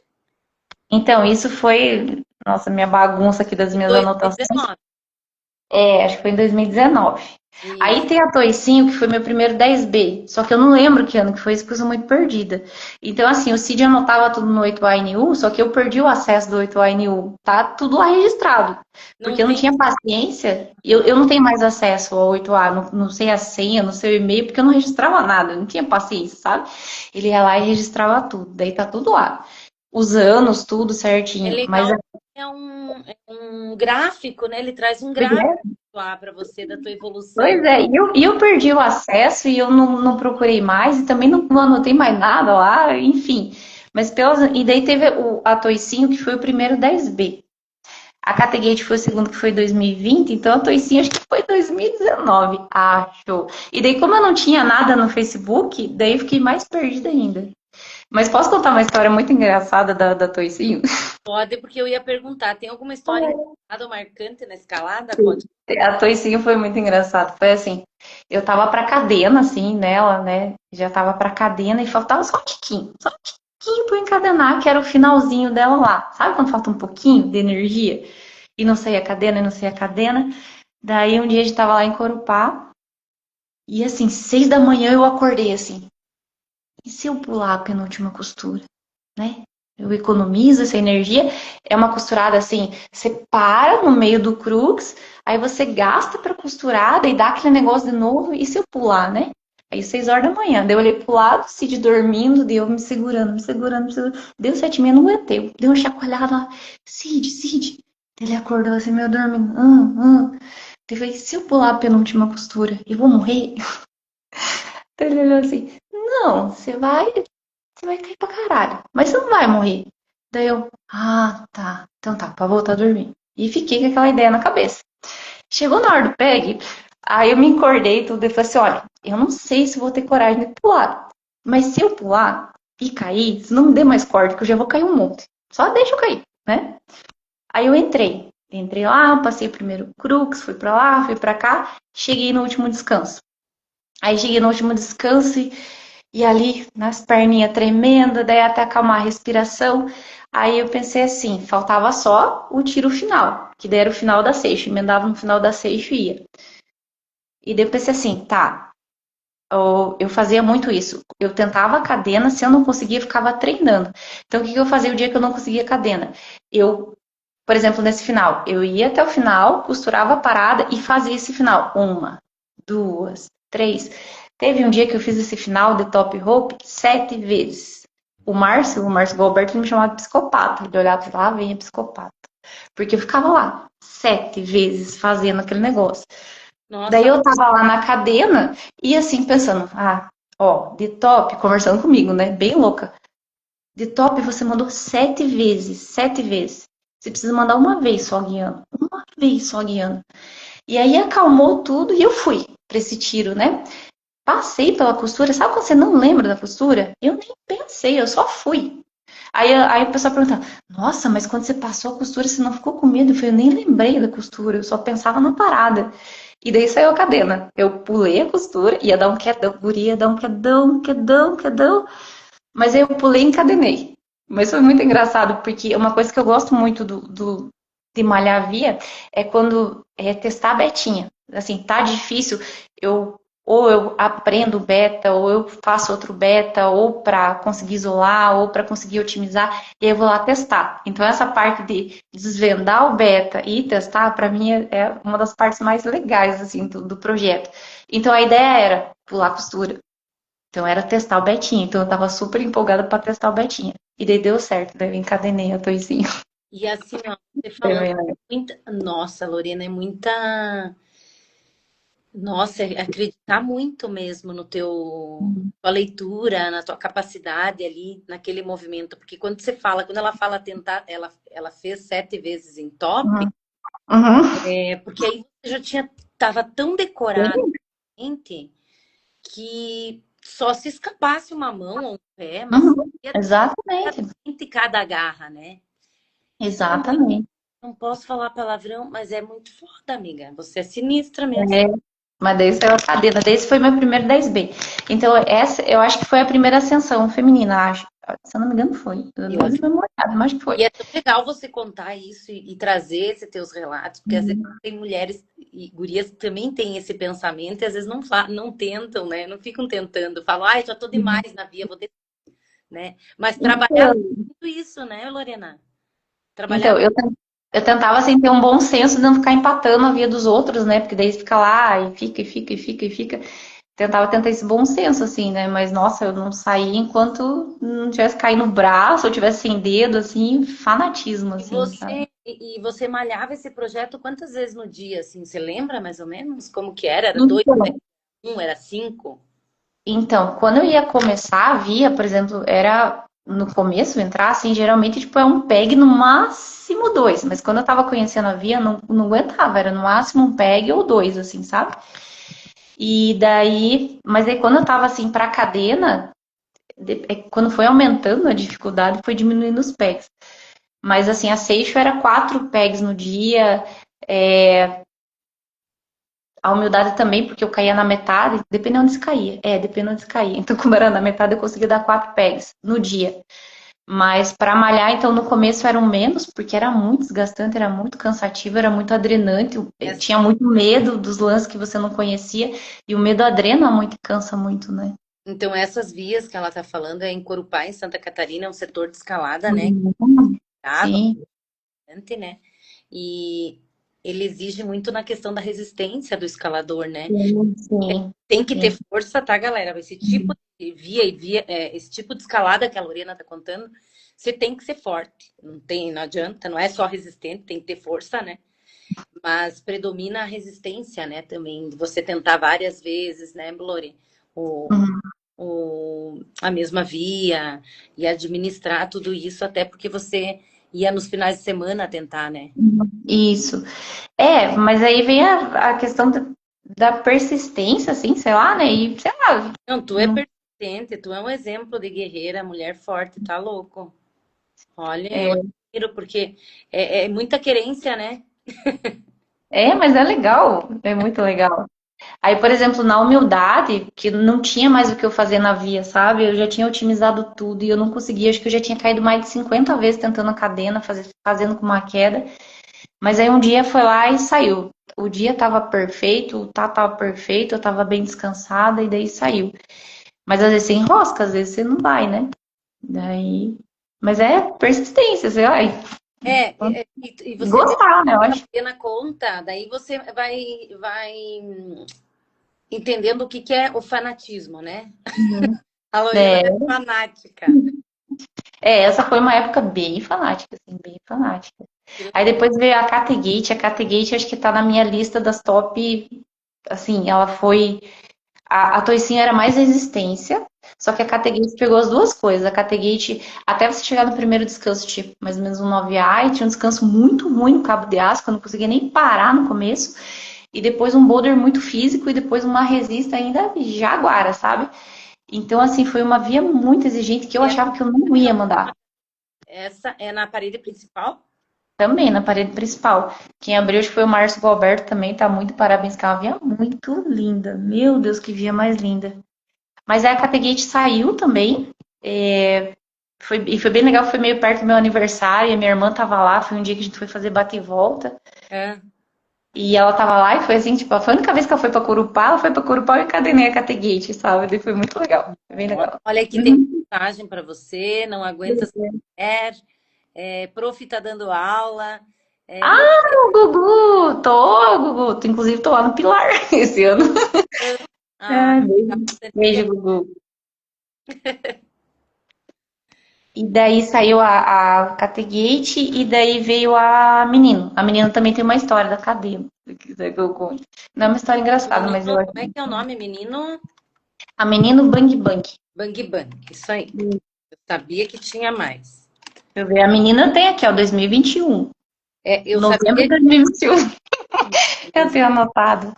Então, isso foi, nossa, minha bagunça aqui das minhas anotações. 2019. É, acho que foi em 2019. Aí Isso. tem a Toicinho, que foi meu primeiro 10B. Só que eu não lembro que ano que foi, isso porque eu sou muito perdida. Então, assim, o Cid anotava tudo no 8ANU, só que eu perdi o acesso do 8ANU. Tá tudo lá registrado. Não Porque eu não tem. tinha paciência. Eu não tenho mais acesso ao 8A, não sei a senha, não sei o e-mail, porque eu não registrava nada. Eu não tinha paciência, sabe? Ele ia lá e registrava tudo. Daí tá tudo lá. Os anos, tudo É certinho. Mas legal. É um gráfico, né? Ele traz um gráfico lá para você da tua evolução. pois é, e eu perdi o acesso e eu não procurei mais e também não anotei mais nada lá, enfim. Mas e daí teve a Toicinho, que foi o primeiro 10B. A Categate foi o segundo, que foi 2020, então a Toicinho acho que foi 2019, acho. E daí, como eu não tinha nada no Facebook, daí eu fiquei mais perdida ainda. Mas posso contar uma história muito engraçada da Toicinho? Pode, porque eu ia perguntar, tem alguma história engraçada ou marcante na escalada? Pode. A Toicinho foi muito engraçado. Foi assim, eu tava pra cadena, assim, nela, né? Já tava pra cadena e faltava só um tiquinho pra eu encadenar, que era o finalzinho dela lá. Sabe quando falta um pouquinho de energia? E não saía a cadena, e não saía a cadena. Daí um dia a gente tava lá em Corupá, e assim, 6 da manhã eu acordei assim. E se eu pular a penúltima costura, né? Eu economizo essa energia. É uma costurada assim, você para no meio do crux, aí você gasta para costurar, daí dá aquele negócio de novo, e se eu pular, né? Aí 6 horas da manhã, daí eu olhei pro lado, Cid dormindo, daí eu me segurando. Deu 7h30, não aguentei. Deu uma chacoalhada lá, Cid. Ele acordou assim, meio dormindo. Daí eu falei, se eu pular a penúltima costura, eu vou morrer? Daí ele olhou assim, não, você vai cair pra caralho. Mas você não vai morrer. Daí eu, tá. Então tá, pra voltar a dormir. E fiquei com aquela ideia na cabeça. Chegou na hora do pegue, aí eu me acordei tudo e falei assim, olha, eu não sei se vou ter coragem de pular. Mas se eu pular e cair, se não me der mais corda, que eu já vou cair um monte. Só deixa eu cair, né? Aí eu entrei. Entrei lá, passei o primeiro crux, fui pra lá, fui pra cá, cheguei no último descanso. Aí cheguei no último descanso e ali, nas perninhas tremendas, daí até acalmar a respiração. Aí eu pensei assim, faltava só o tiro final, que daí era o final da seixo, emendava no final da seixo e ia. E daí eu pensei assim, tá, eu fazia muito isso. Eu tentava a cadena, se eu não conseguia, eu ficava treinando. Então o que eu fazia o dia que eu não conseguia a cadena? Eu, por exemplo, nesse final, eu ia até o final, costurava a parada e fazia esse final. Uma, duas, três. Teve um dia que eu fiz esse final de top rope 7 vezes. O Márcio Galberto me chamava de psicopata. Ele olhava e falava, vem a psicopata. Porque eu ficava lá 7 vezes fazendo aquele negócio. Daí Nossa, eu tava lá na cadena e assim pensando, Ó, de top, conversando comigo, né? Bem louca. De top você mandou 7 vezes, 7 vezes. Você precisa mandar uma vez só guiando. Uma vez só guiando. E aí acalmou tudo e eu fui pra esse tiro, né? Passei pela costura. Sabe quando você não lembra da costura? Eu nem pensei, eu só fui. Aí o pessoal perguntava, nossa, mas quando você passou a costura, você não ficou com medo? Eu falei, eu nem lembrei da costura, eu só pensava na parada. E daí saiu a cadena. Eu pulei a costura, ia dar um quedão, guria, ia dar um quedão, quedão, quedão. Mas aí eu pulei e encadenei. Mas foi muito engraçado, porque uma coisa que eu gosto muito de malhar via é quando é testar a betinha. Assim, tá difícil, ou eu aprendo beta, ou eu faço outro beta, ou para conseguir isolar, ou para conseguir otimizar, e aí eu vou lá testar. Então essa parte de desvendar o beta e testar, para mim é uma das partes mais legais assim do projeto. Então a ideia era pular costura, então era testar o Betinho. Então eu tava super empolgada pra testar o Betinho. E daí deu certo, daí eu encadenei a toicinho. E assim, ó, você Foi falando bem legal. muita. Nossa, Lorena, é muita. Nossa, é acreditar muito mesmo no teu tua leitura, na tua capacidade ali, naquele movimento. Porque quando você fala, quando ela fala tentar, ela fez 7 vezes em top, Uhum. Uhum. porque aí você já tinha, tava tão decorado, Sim. gente, que só se escapasse uma mão ou um pé, mas Uhum. ia Exatamente. exatamente cada garra, né? Isso é muito, Exatamente. não posso falar palavrão, mas é muito foda, amiga. Você é sinistra mesmo. É. Mas daí saiu a cadeira. Daí esse foi meu primeiro 10B. Então, essa eu acho que foi a primeira ascensão feminina, acho. Se eu não me engano, foi. Eu Eu não acho. lembro memoriado, mas acho que foi. E é tão legal você contar isso e trazer esses teus relatos, porque às vezes Uhum. tem mulheres e gurias que também têm esse pensamento e às vezes não tentam, né? Não ficam tentando, falam, ai, já tô demais na via, vou né? Mas trabalhar Então, muito isso, né, Lorena? Trabalhar então, eu tentava assim ter um bom senso de não ficar empatando a vida dos outros, né? Porque daí fica lá e fica, e fica, e fica, e fica. Tentava tentar esse bom senso, assim, né? Mas, nossa, eu não saía enquanto não tivesse caído no braço, ou tivesse sem dedo, assim, fanatismo, e assim, sabe? você malhava esse projeto quantas vezes no dia, assim? Você lembra mais ou menos como que era? Era dois, Então, era um, era cinco? então, quando eu ia começar a via, por exemplo, era no começo, entrar, assim, geralmente, tipo, é um PEG no máximo dois. Mas quando eu tava conhecendo a via, não aguentava, era no máximo um PEG ou dois, assim, sabe? E daí, mas aí quando eu tava assim pra cadena, quando foi aumentando a dificuldade, foi diminuindo os pegs. Mas assim, a Seixo era 4 pegs no dia, a humildade também, porque eu caía na metade, dependendo onde se caía. Dependendo onde se caía. Então, como era na metade, eu conseguia dar 4 pegs no dia. Mas para malhar, então no começo eram menos, porque era muito desgastante, era muito cansativo, era muito adrenante. Eu Essa- tinha muito medo dos lances que você não conhecia, e o medo adrena muito e cansa muito, né? Então, essas vias que ela está falando é em Corupá, em Santa Catarina, é um setor de escalada, né? Uhum. Água, Sim, bastante, né? E ele exige muito na questão da resistência do escalador, né? sim, sim, Tem que ter sim. força, tá, galera? Esse tipo de via, esse tipo de escalada que a Lorena tá contando, você tem que ser forte. Não adianta, não é só resistente, tem que ter força, né? Mas predomina a resistência, né? Também de você tentar várias vezes, né, Lore? O, Uhum. a mesma via e administrar tudo isso, até porque você ia nos finais de semana tentar, né? Isso. Mas aí vem a questão da persistência, assim, sei lá, né? E, sei lá, Não, tu é não- persistente, tu é um exemplo de guerreira, mulher forte, tá louco. Olha, eu é, admiro, porque é muita querência, né? mas é legal, é muito legal. Aí, por exemplo, na humildade, que não tinha mais o que eu fazer na via, sabe? Eu já tinha otimizado tudo e eu não conseguia, acho que eu já tinha caído mais de 50 vezes tentando a cadena, fazendo com uma queda. Mas aí um dia foi lá e saiu. O dia tava perfeito, o tá tava perfeito, eu tava bem descansada e daí saiu. Mas às vezes você enrosca, às vezes você não vai, né? Daí. Mas é persistência, sei lá. E E você vê gostar, né? Eu a acho. pequena conta, daí você vai entendendo o que que é o fanatismo, né? Uhum. A Lorena é É, fanática. essa foi uma época bem fanática, assim, bem fanática. Que Aí legal. depois veio a Categate acho que tá na minha lista das top, assim, ela foi A toicinho era mais resistência, só que a Categate pegou as duas coisas. A Categate, até você chegar no primeiro descanso, tipo, mais ou menos um 9A, e tinha um descanso muito ruim no cabo de aço, que eu não conseguia nem parar no começo. E depois um boulder muito físico e depois uma resista ainda jaguara, sabe? Então, assim, foi uma via muito exigente que eu E achava que eu não ia mandar. essa é na parede principal? Também na parede principal. Quem abriu acho que foi o Márcio Gualberto também, tá muito parabéns, que é uma via muito linda. Meu Deus, que via mais linda. Mas aí a Categate saiu também. E foi bem legal, foi meio perto do meu aniversário, e a minha irmã tava lá, foi um dia que a gente foi fazer bate e volta. É. E ela tava lá e foi assim, tipo, foi a única vez que ela foi pra Corupá, ela foi pra Corupá e encadenei a Categate, sabe? E foi muito legal, foi bem legal. Olha aqui, tem Uhum. mensagem para você, não aguenta essa mulher. Prof tá dando aula. Meu Ah, Gugu! Gugu! Inclusive, tô lá no Pilar esse ano. ah, Ah, beijo, Gugu. E daí saiu a Categate e daí veio a Menino. A Menino também tem uma história da cadeia, se quiser que eu conte. Não é uma história engraçada, mas eu menino, acho. como é que é o nome, menino? A Menino Bang Bang. Bang Bang, isso aí. Eu sabia que tinha mais. Deixa eu ver, a menina tem aqui, ó, 2021. Eu Novembro de sabia 2021. Eu que tenho anotado.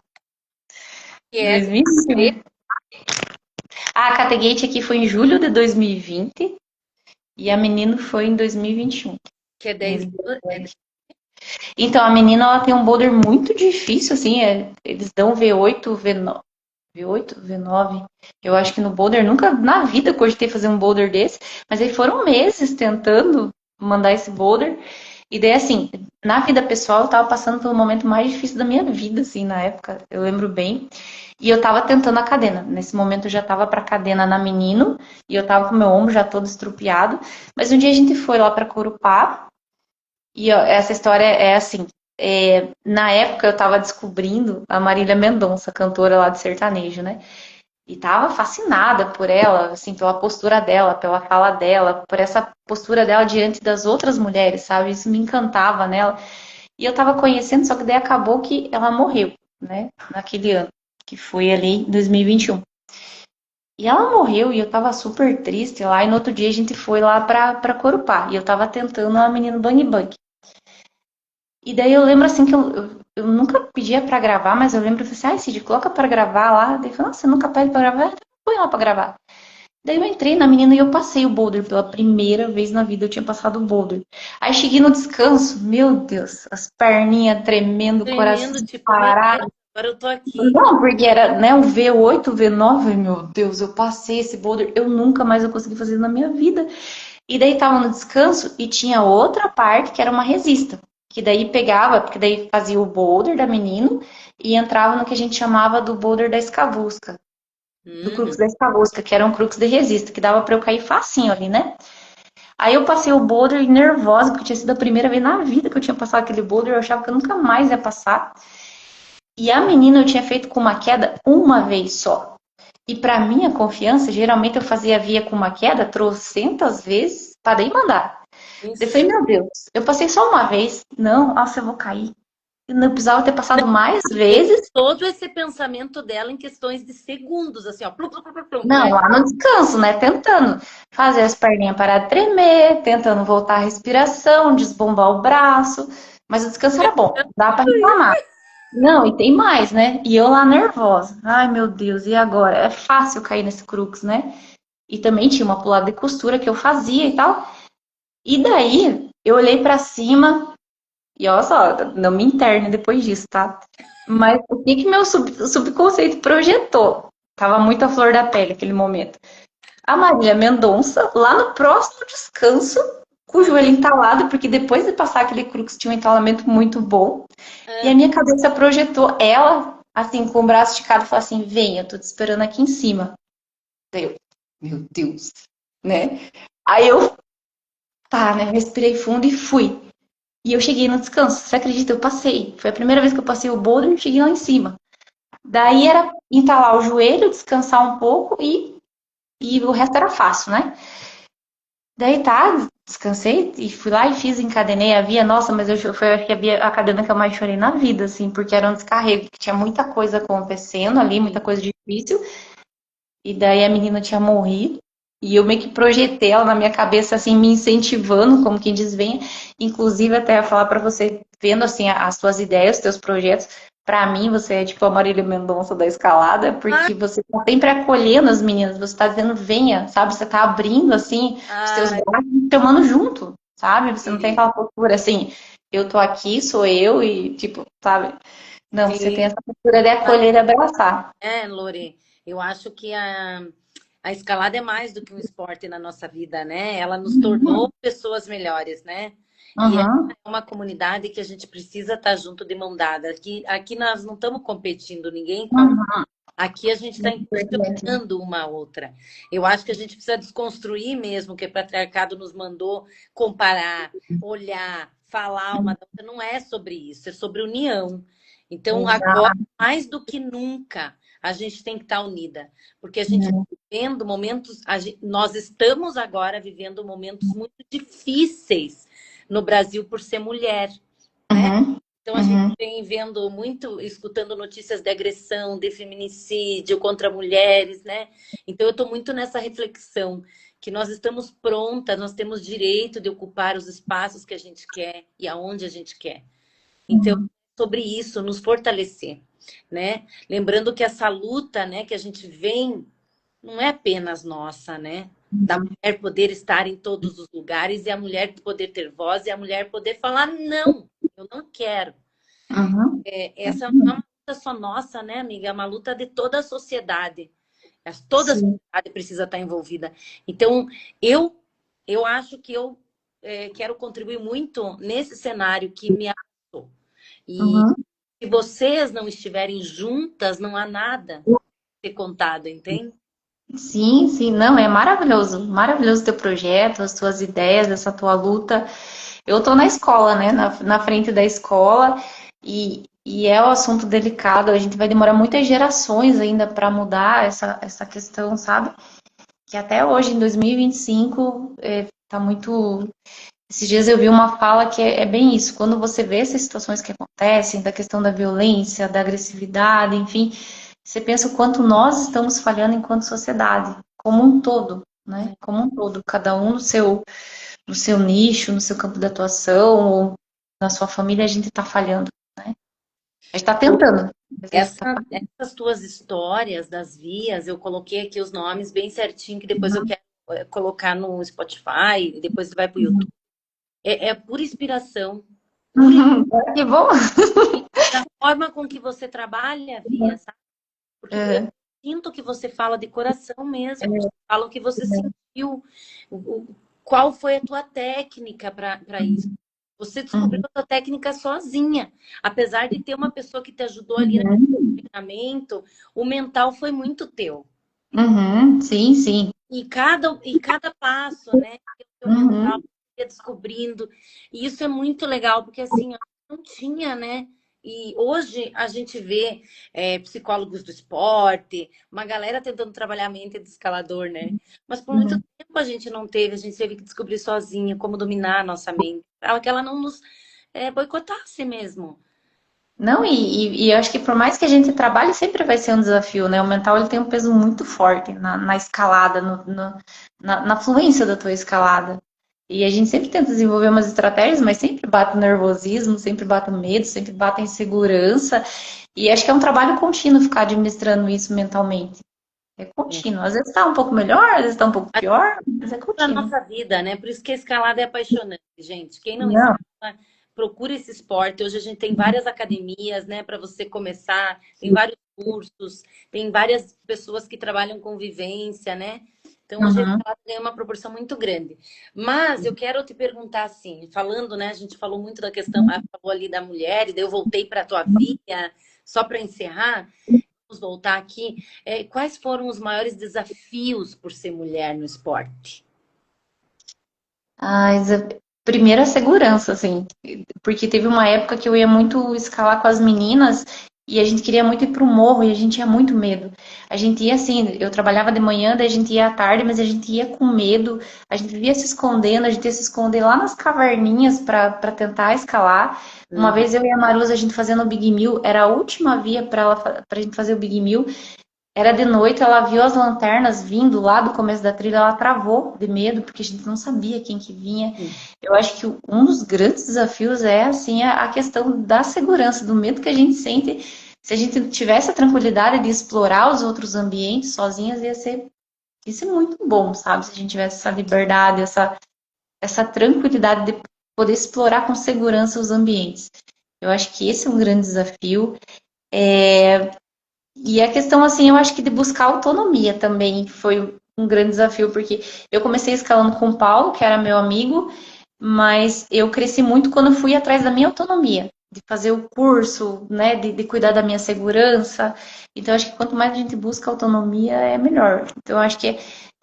é 2021. A Categate aqui foi em julho de 2020 e a Menino foi em 2021. que é Em 10. Então, a menina ela tem um boulder muito difícil, assim, eles dão V8, V9, V8, V9. Eu acho que no boulder, nunca na vida cogitei fazer um boulder desse, mas aí foram meses tentando mandar esse boulder. E daí, assim, na vida pessoal, eu tava passando pelo momento mais difícil da minha vida, assim, na época, eu lembro bem. E eu tava tentando a cadena. Nesse momento eu já tava pra cadena na menino, e eu tava com meu ombro já todo estrupiado. Mas um dia a gente foi lá pra Corupá, e ó, essa história é assim. Na época eu tava descobrindo a Marília Mendonça, cantora lá de sertanejo, né? E tava fascinada por ela, assim, pela postura dela, pela fala dela, por essa postura dela diante das outras mulheres, sabe? Isso me encantava nela. E eu tava conhecendo, só que daí acabou que ela morreu, né? Naquele ano, que foi ali em 2021. E ela morreu e eu tava super triste lá. E no outro dia a gente foi lá pra Corupá. E eu tava tentando a menina Bang Bang. E daí eu lembro assim que eu nunca pedia pra gravar, mas eu lembro que eu falei assim, Cid, coloca pra gravar lá. Daí eu falei, nossa, você nunca pede pra gravar? Então põe lá pra gravar. Daí eu entrei na menina e eu passei o boulder pela primeira vez na vida, eu tinha passado o boulder. Aí cheguei no descanso, meu Deus, as perninhas tremendo, o coração Tremendo, tipo, meu Deus, parado. agora eu tô aqui. Não, porque era, né, o V8, o V9, meu Deus, eu passei esse boulder, eu nunca mais eu consegui fazer na minha vida. E daí tava no descanso e tinha outra parte que era uma resista, que daí pegava, porque daí fazia o boulder da menino e entrava no que a gente chamava do boulder da escavusca, do crux Hum, da escavusca, que era um crux de resista, que dava pra eu cair facinho ali, né? Aí eu passei o boulder nervosa, porque tinha sido a primeira vez na vida que eu tinha passado aquele boulder, eu achava que eu nunca mais ia passar. E a menina eu tinha feito com uma queda uma vez só. E para minha confiança, geralmente eu fazia via com uma queda trocentas vezes para daí mandar. Eu isso. falei, meu Deus, eu passei só uma vez. Não, nossa, eu vou cair. Eu não precisava ter passado mais vezes. Todo esse pensamento dela em questões de segundos, assim, ó. Plum, plum, plum, plum, plum, Não, né? lá no descanso, né? Tentando fazer as perninhas parar de tremer, tentando voltar a respiração, desbombar o braço. Mas o descanso era bom, dá para reclamar. Não, e tem mais, né? E eu lá nervosa. Ai, meu Deus, e agora? É fácil cair nesse crux, né? E também tinha uma pulada de costura que eu fazia e tal. E daí, eu olhei pra cima e olha só, não me interne depois disso, tá? Mas o que que meu subconceito projetou? Tava muito à flor da pele aquele momento. A Marília Mendonça, lá no próximo descanso, com o joelho entalado, porque depois de passar aquele crux tinha um entalamento muito bom. E a Ah, minha cabeça projetou ela, assim, com o braço esticado, e falou assim: vem, eu tô te esperando aqui em cima. Daí eu, meu Deus, né? Aí eu, tá, né? Respirei fundo e fui. E eu cheguei no descanso. Você acredita? Eu passei. Foi a primeira vez que eu passei o boulder e cheguei lá em cima. Daí era entalar o joelho, descansar um pouco e o resto era fácil, né? Daí tá, descansei e fui lá e fiz, encadenei a via. Nossa, mas foi acho que a cadena que eu mais chorei na vida, assim, porque era um descarrego, que tinha muita coisa acontecendo ali, muita coisa difícil. E daí a menina tinha morrido. E eu meio que projetei ela na minha cabeça, assim, me incentivando, como quem diz, venha. Inclusive, até ia falar pra você, vendo, assim, as suas ideias, os teus projetos. Pra mim, você é tipo a Marília Mendonça da escalada, Ai, porque você tá sempre acolhendo as meninas, você tá dizendo, venha, sabe? Você tá abrindo, assim, os teus ai, braços e te chamando junto, sabe? Você não tem sim, aquela postura, assim, eu tô aqui, sou eu, e, tipo, sabe? Não, você sim. tem essa postura de acolher e abraçar. É, Lore, eu acho que a escalada é mais do que um esporte na nossa vida, né? Ela nos tornou pessoas melhores, né? E é Uhum. uma comunidade que a gente precisa estar junto de mão dada. Aqui nós não estamos competindo ninguém com a outra. Uhum. Aqui a gente está Importante. impulsionando uma a outra. Eu acho que a gente precisa desconstruir mesmo o que o patriarcado nos mandou comparar, olhar, falar uma da outra. Não é sobre isso, é sobre união. Então, agora, Exato. mais do que nunca, a gente tem que estar unida. Porque a gente está vivendo momentos, nós estamos agora vivendo momentos muito difíceis no Brasil por ser mulher, né? Uhum. Então a gente Uhum. vem vendo muito, escutando notícias de agressão, de feminicídio contra mulheres, né? Então eu estou muito nessa reflexão que nós estamos prontas, nós temos direito de ocupar os espaços que a gente quer e aonde a gente quer. Então, Uhum. sobre isso, nos fortalecer, né? Lembrando que essa luta, né, que a gente vem, não é apenas nossa, né? Da mulher poder estar em todos os lugares e a mulher poder ter voz e a mulher poder falar não, eu não quero. Uhum. Essa não é uma luta só nossa, né, amiga? É uma luta de toda a sociedade. Toda a Sim. sociedade precisa estar envolvida. Então, eu, eu acho que eu quero contribuir muito nesse cenário que me abraçou. E Uhum. se vocês não estiverem juntas, não há nada a ser contado, entende? Sim, sim, não, é maravilhoso, maravilhoso o teu projeto, as tuas ideias, essa tua luta. Eu tô na escola, né, na frente da escola, e é um assunto delicado, a gente vai demorar muitas gerações ainda para mudar essa questão, sabe? Que até hoje, em 2025, tá muito. Esses dias eu vi uma fala que é bem isso. Quando você vê essas situações que acontecem, da questão da violência, da agressividade, enfim, você pensa o quanto nós estamos falhando enquanto sociedade, como um todo, né? Como um todo, cada um no seu nicho, no seu campo de atuação, ou na sua família, a gente está falhando, né? A gente está tentando, mas a gente está falhando. Essas tuas histórias das vias, eu coloquei aqui os nomes bem certinho, que depois eu quero colocar no Spotify, e depois vai para o YouTube. É pura inspiração, pura Uhum. Que bom! da forma com que você trabalha, Via, sabe? Porque eu É, sinto que você fala de coração mesmo, é, fala o que você sentiu, o, qual foi a tua técnica para isso. Você descobriu uhum, a tua técnica sozinha, apesar de ter uma pessoa que te ajudou ali no uhum, treinamento, o mental foi muito teu. uhum, sim, sim. E cada passo, né? O teu mental Uhum, ia descobrindo. E isso é muito legal, porque assim, ó, não tinha, né? E hoje a gente vê psicólogos do esporte, uma galera tentando trabalhar a mente de escalador, né? Mas por muito uhum. tempo a gente teve que descobrir sozinha como dominar a nossa mente, para que ela não nos boicotasse mesmo. Não, e eu acho que por mais que a gente trabalhe, sempre vai ser um desafio, né? O mental ele tem um peso muito forte na escalada, na fluência da tua escalada. E a gente sempre tenta desenvolver umas estratégias, mas sempre bate o nervosismo, sempre bate o medo, sempre bate a insegurança. E acho que é um trabalho contínuo ficar administrando isso mentalmente. É contínuo. Às vezes tá um pouco melhor, às vezes tá um pouco pior, mas é Na contínuo. nossa vida, né? Por isso que a escalada é apaixonante, gente. Quem não Não. escala, procura esse esporte. Hoje a gente tem várias academias, né, para você começar, tem vários cursos, tem várias pessoas que trabalham com vivência, né? Então hoje a Uhum. escalada tem uma proporção muito grande. Mas eu quero te perguntar assim, falando, né, a gente falou muito da questão, falou ali da mulher, e daí eu voltei para a tua via, só para encerrar, vamos voltar aqui. Quais foram os maiores desafios por ser mulher no esporte? Ah, primeiro a segurança, assim, porque teve uma época que eu ia muito escalar com as meninas e a gente queria muito ir pro morro e a gente tinha muito medo. A gente ia assim, eu trabalhava de manhã, daí a gente ia à tarde, mas a gente ia com medo, a gente vivia se escondendo, a gente ia se esconder lá nas caverninhas para tentar escalar. Uma Uhum. vez eu e a Maruza, a gente fazendo o Big Mill, era a última via pra gente fazer o Big Mill. Era de noite, ela viu as lanternas vindo lá do começo da trilha, ela travou de medo, porque a gente não sabia quem que vinha. Eu acho que um dos grandes desafios é, assim, a questão da segurança, do medo que a gente sente. Se a gente tivesse a tranquilidade de explorar os outros ambientes sozinhas, ia ser muito bom, sabe? Se a gente tivesse essa liberdade, essa tranquilidade de poder explorar com segurança os ambientes. Eu acho que esse é um grande desafio. E a questão, assim, eu acho que de buscar autonomia também foi um grande desafio, porque eu comecei escalando com o Paulo, que era meu amigo, mas eu cresci muito quando eu fui atrás da minha autonomia, de fazer o curso, né, de cuidar da minha segurança. Então, eu acho que quanto mais a gente busca autonomia, é melhor. Então, eu acho que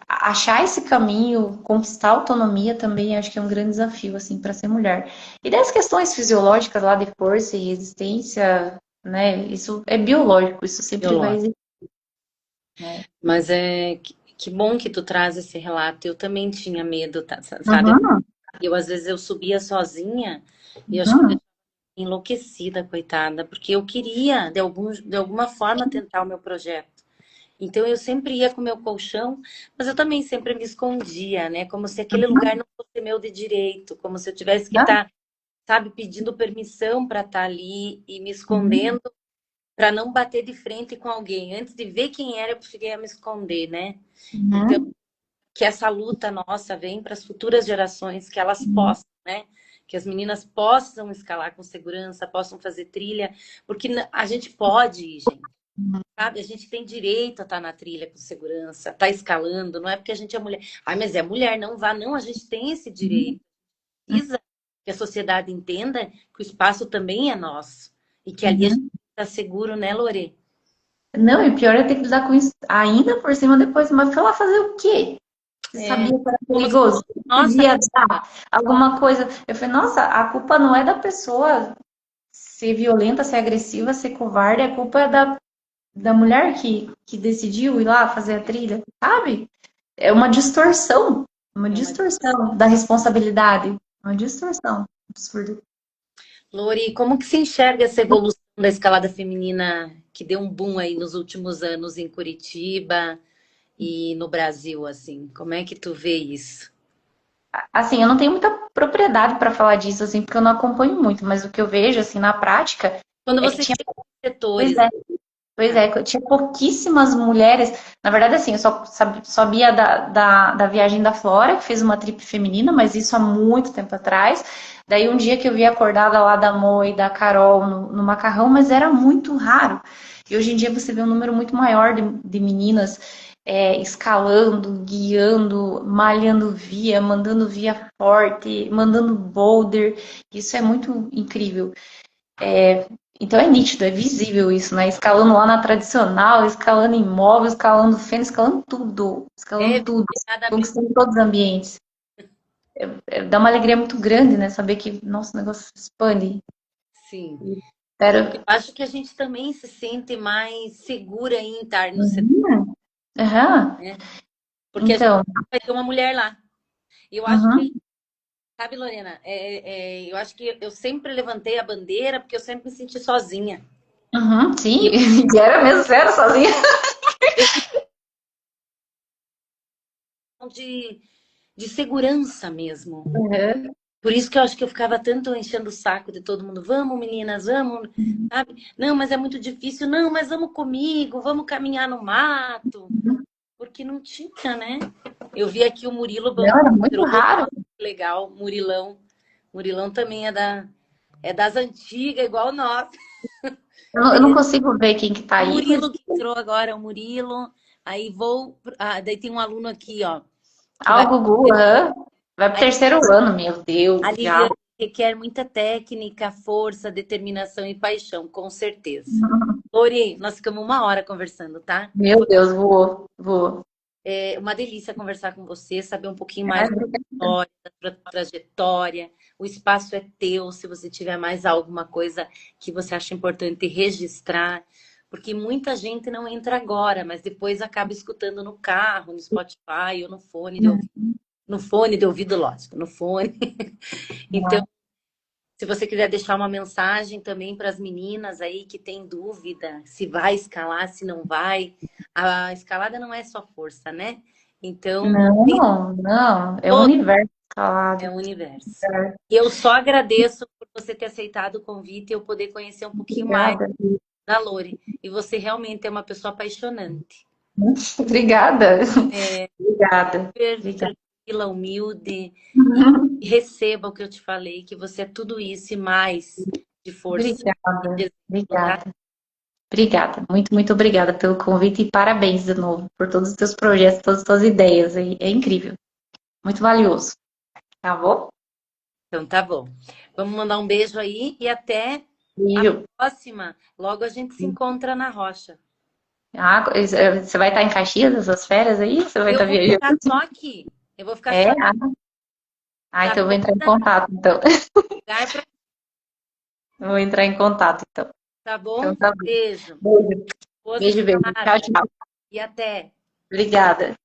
achar esse caminho, conquistar a autonomia também, acho que é um grande desafio, assim, para ser mulher. E das questões fisiológicas lá de força e resistência, né? Isso é biológico, isso sempre vai Biológico. existir, né? Mas que bom que tu traz esse relato. Eu também tinha medo, tá, sabe? Uhum, Eu às vezes eu subia sozinha e eu acho que eu uhum, enlouquecida, coitada, porque eu queria, de alguma forma, tentar o meu projeto. Então eu sempre ia com o meu colchão, mas eu também sempre me escondia, né? Como se aquele lugar uhum, não fosse meu de direito, como se eu tivesse que uhum, estar, sabe, pedindo permissão para estar ali e me uhum, escondendo para não bater de frente com alguém. Antes de ver quem era, eu preferia me esconder, né? Então, uhum, que essa luta nossa vem para as futuras gerações, que elas uhum, possam, né? Que as meninas possam escalar com segurança, possam fazer trilha, porque a gente pode ir, gente. Sabe? A gente tem direito a estar na trilha com segurança, estar escalando, não é porque a gente é mulher. Ai, mas é mulher, não vá, não, a gente tem esse uhum. direito. Precisa que a sociedade entenda que o espaço também é nosso e que ali a gente Uhum. está seguro, né, Lore? Não, e pior é ter que lidar com isso ainda por cima depois, mas foi lá fazer o quê? Você É, sabia que era como se perigoso? fosse nossa, Podia dar alguma coisa. Eu falei, nossa, a culpa não é da pessoa ser violenta, ser agressiva, ser covarde, a culpa é da mulher que decidiu ir lá fazer a trilha, sabe? É uma é uma... distorção da responsabilidade, uma distorção absurda. Lore, como que se enxerga essa evolução da escalada feminina que deu um boom aí nos últimos anos em Curitiba e no Brasil, assim? Como é que tu vê isso? Assim, eu não tenho muita propriedade para falar disso, assim, porque eu não acompanho muito, mas o que eu vejo, assim, na prática, Quando é que você tinha, chega nos pois setores, é, pois ah, é, que tinha pouquíssimas mulheres. Na verdade, assim, eu só sabia da viagem da Flora, que fez uma trip feminina, mas isso há muito tempo atrás. Daí um dia que eu vi acordada lá da Mo e da Carol no Macarrão, mas era muito raro. E hoje em dia você vê um número muito maior de meninas escalando, guiando, malhando via, mandando via forte, mandando boulder. Isso é muito incrível. Então é nítido, é visível isso, né? Escalando lá na tradicional, escalando imóvel, escalando feno, é escalando tudo, cada conquistando todos os ambientes. Dá uma alegria muito grande, né? Saber que, nosso negócio se expande. sim. Eu Espero. acho que a gente também se sente mais segura em estar no setor, Uhum. Aham. né? Porque a gente Então, vai ter uma mulher lá. Eu acho que, uhum. sabe, Lorena, eu acho que eu sempre levantei a bandeira porque eu sempre me senti sozinha. Uhum. E Sim, e era mesmo, zero sozinha. eu de segurança mesmo. Uhum. Por isso que eu acho que eu ficava tanto enchendo o saco de todo mundo. Vamos, meninas, vamos, sabe? Não, mas é muito difícil. Não, mas vamos comigo, vamos caminhar no mato. Porque não tinha, né? Eu vi aqui o Murilo Não, era muito Bandeirou, raro. nossa, que legal, Murilão. Murilão também é das antigas, igual nós. Eu não consigo ver quem que tá O aí, mas Murilo que entrou agora, o Murilo. Aí vou. Daí tem um aluno aqui, ó, que vai. algo Gugu, aham. Vai pro Aí terceiro ano, meu a Deus, já. Liliane requer muita técnica, força, determinação e paixão, com certeza. Lori, nós ficamos uma hora conversando, tá? Meu Deus, voou, voou. É uma delícia conversar com você, saber um pouquinho Ah, mais da obrigada. história, da sua trajetória. O espaço é teu, se você tiver mais alguma coisa que você acha importante registrar, porque muita gente não entra agora, mas depois acaba escutando no carro, no Spotify ou no fone de ouvido. No fone de ouvido, lógico, no fone. Então, se você quiser deixar uma mensagem também para as meninas aí que têm dúvida se vai escalar, se não vai. A escalada não é só força, né? Então, tem Não, não, é o todo universo é calado. o universo. E eu só agradeço por você ter aceitado o convite e eu poder conhecer um pouquinho mais Obrigada. da Lore. E você realmente é uma pessoa apaixonante. Obrigada. É Obrigada. super Obrigada. tranquila, humilde. E receba o que eu te falei, que você é tudo isso e mais de força e Obrigada. de exemplo, tá? Obrigada. Obrigada. Muito, muito obrigada pelo convite e parabéns de novo por todos os teus projetos, todas as tuas ideias. É incrível. Muito valioso. Tá bom? Então tá bom. Vamos mandar um beijo aí e até a Beijo. próxima. Logo a gente se encontra na rocha. Ah, você vai estar em Caxias essas férias aí? Você vai Eu estar vou viajando? ficar só aqui. Eu vou ficar É? só Então na eu vou entrar em costa, contato, então. lugar pra... Eu vou entrar em contato, então. Tá Então bom? tá bom. Beijo. Beijo. Boas Beijo, beijo. Tchau, escaladas tchau. e até. Obrigada.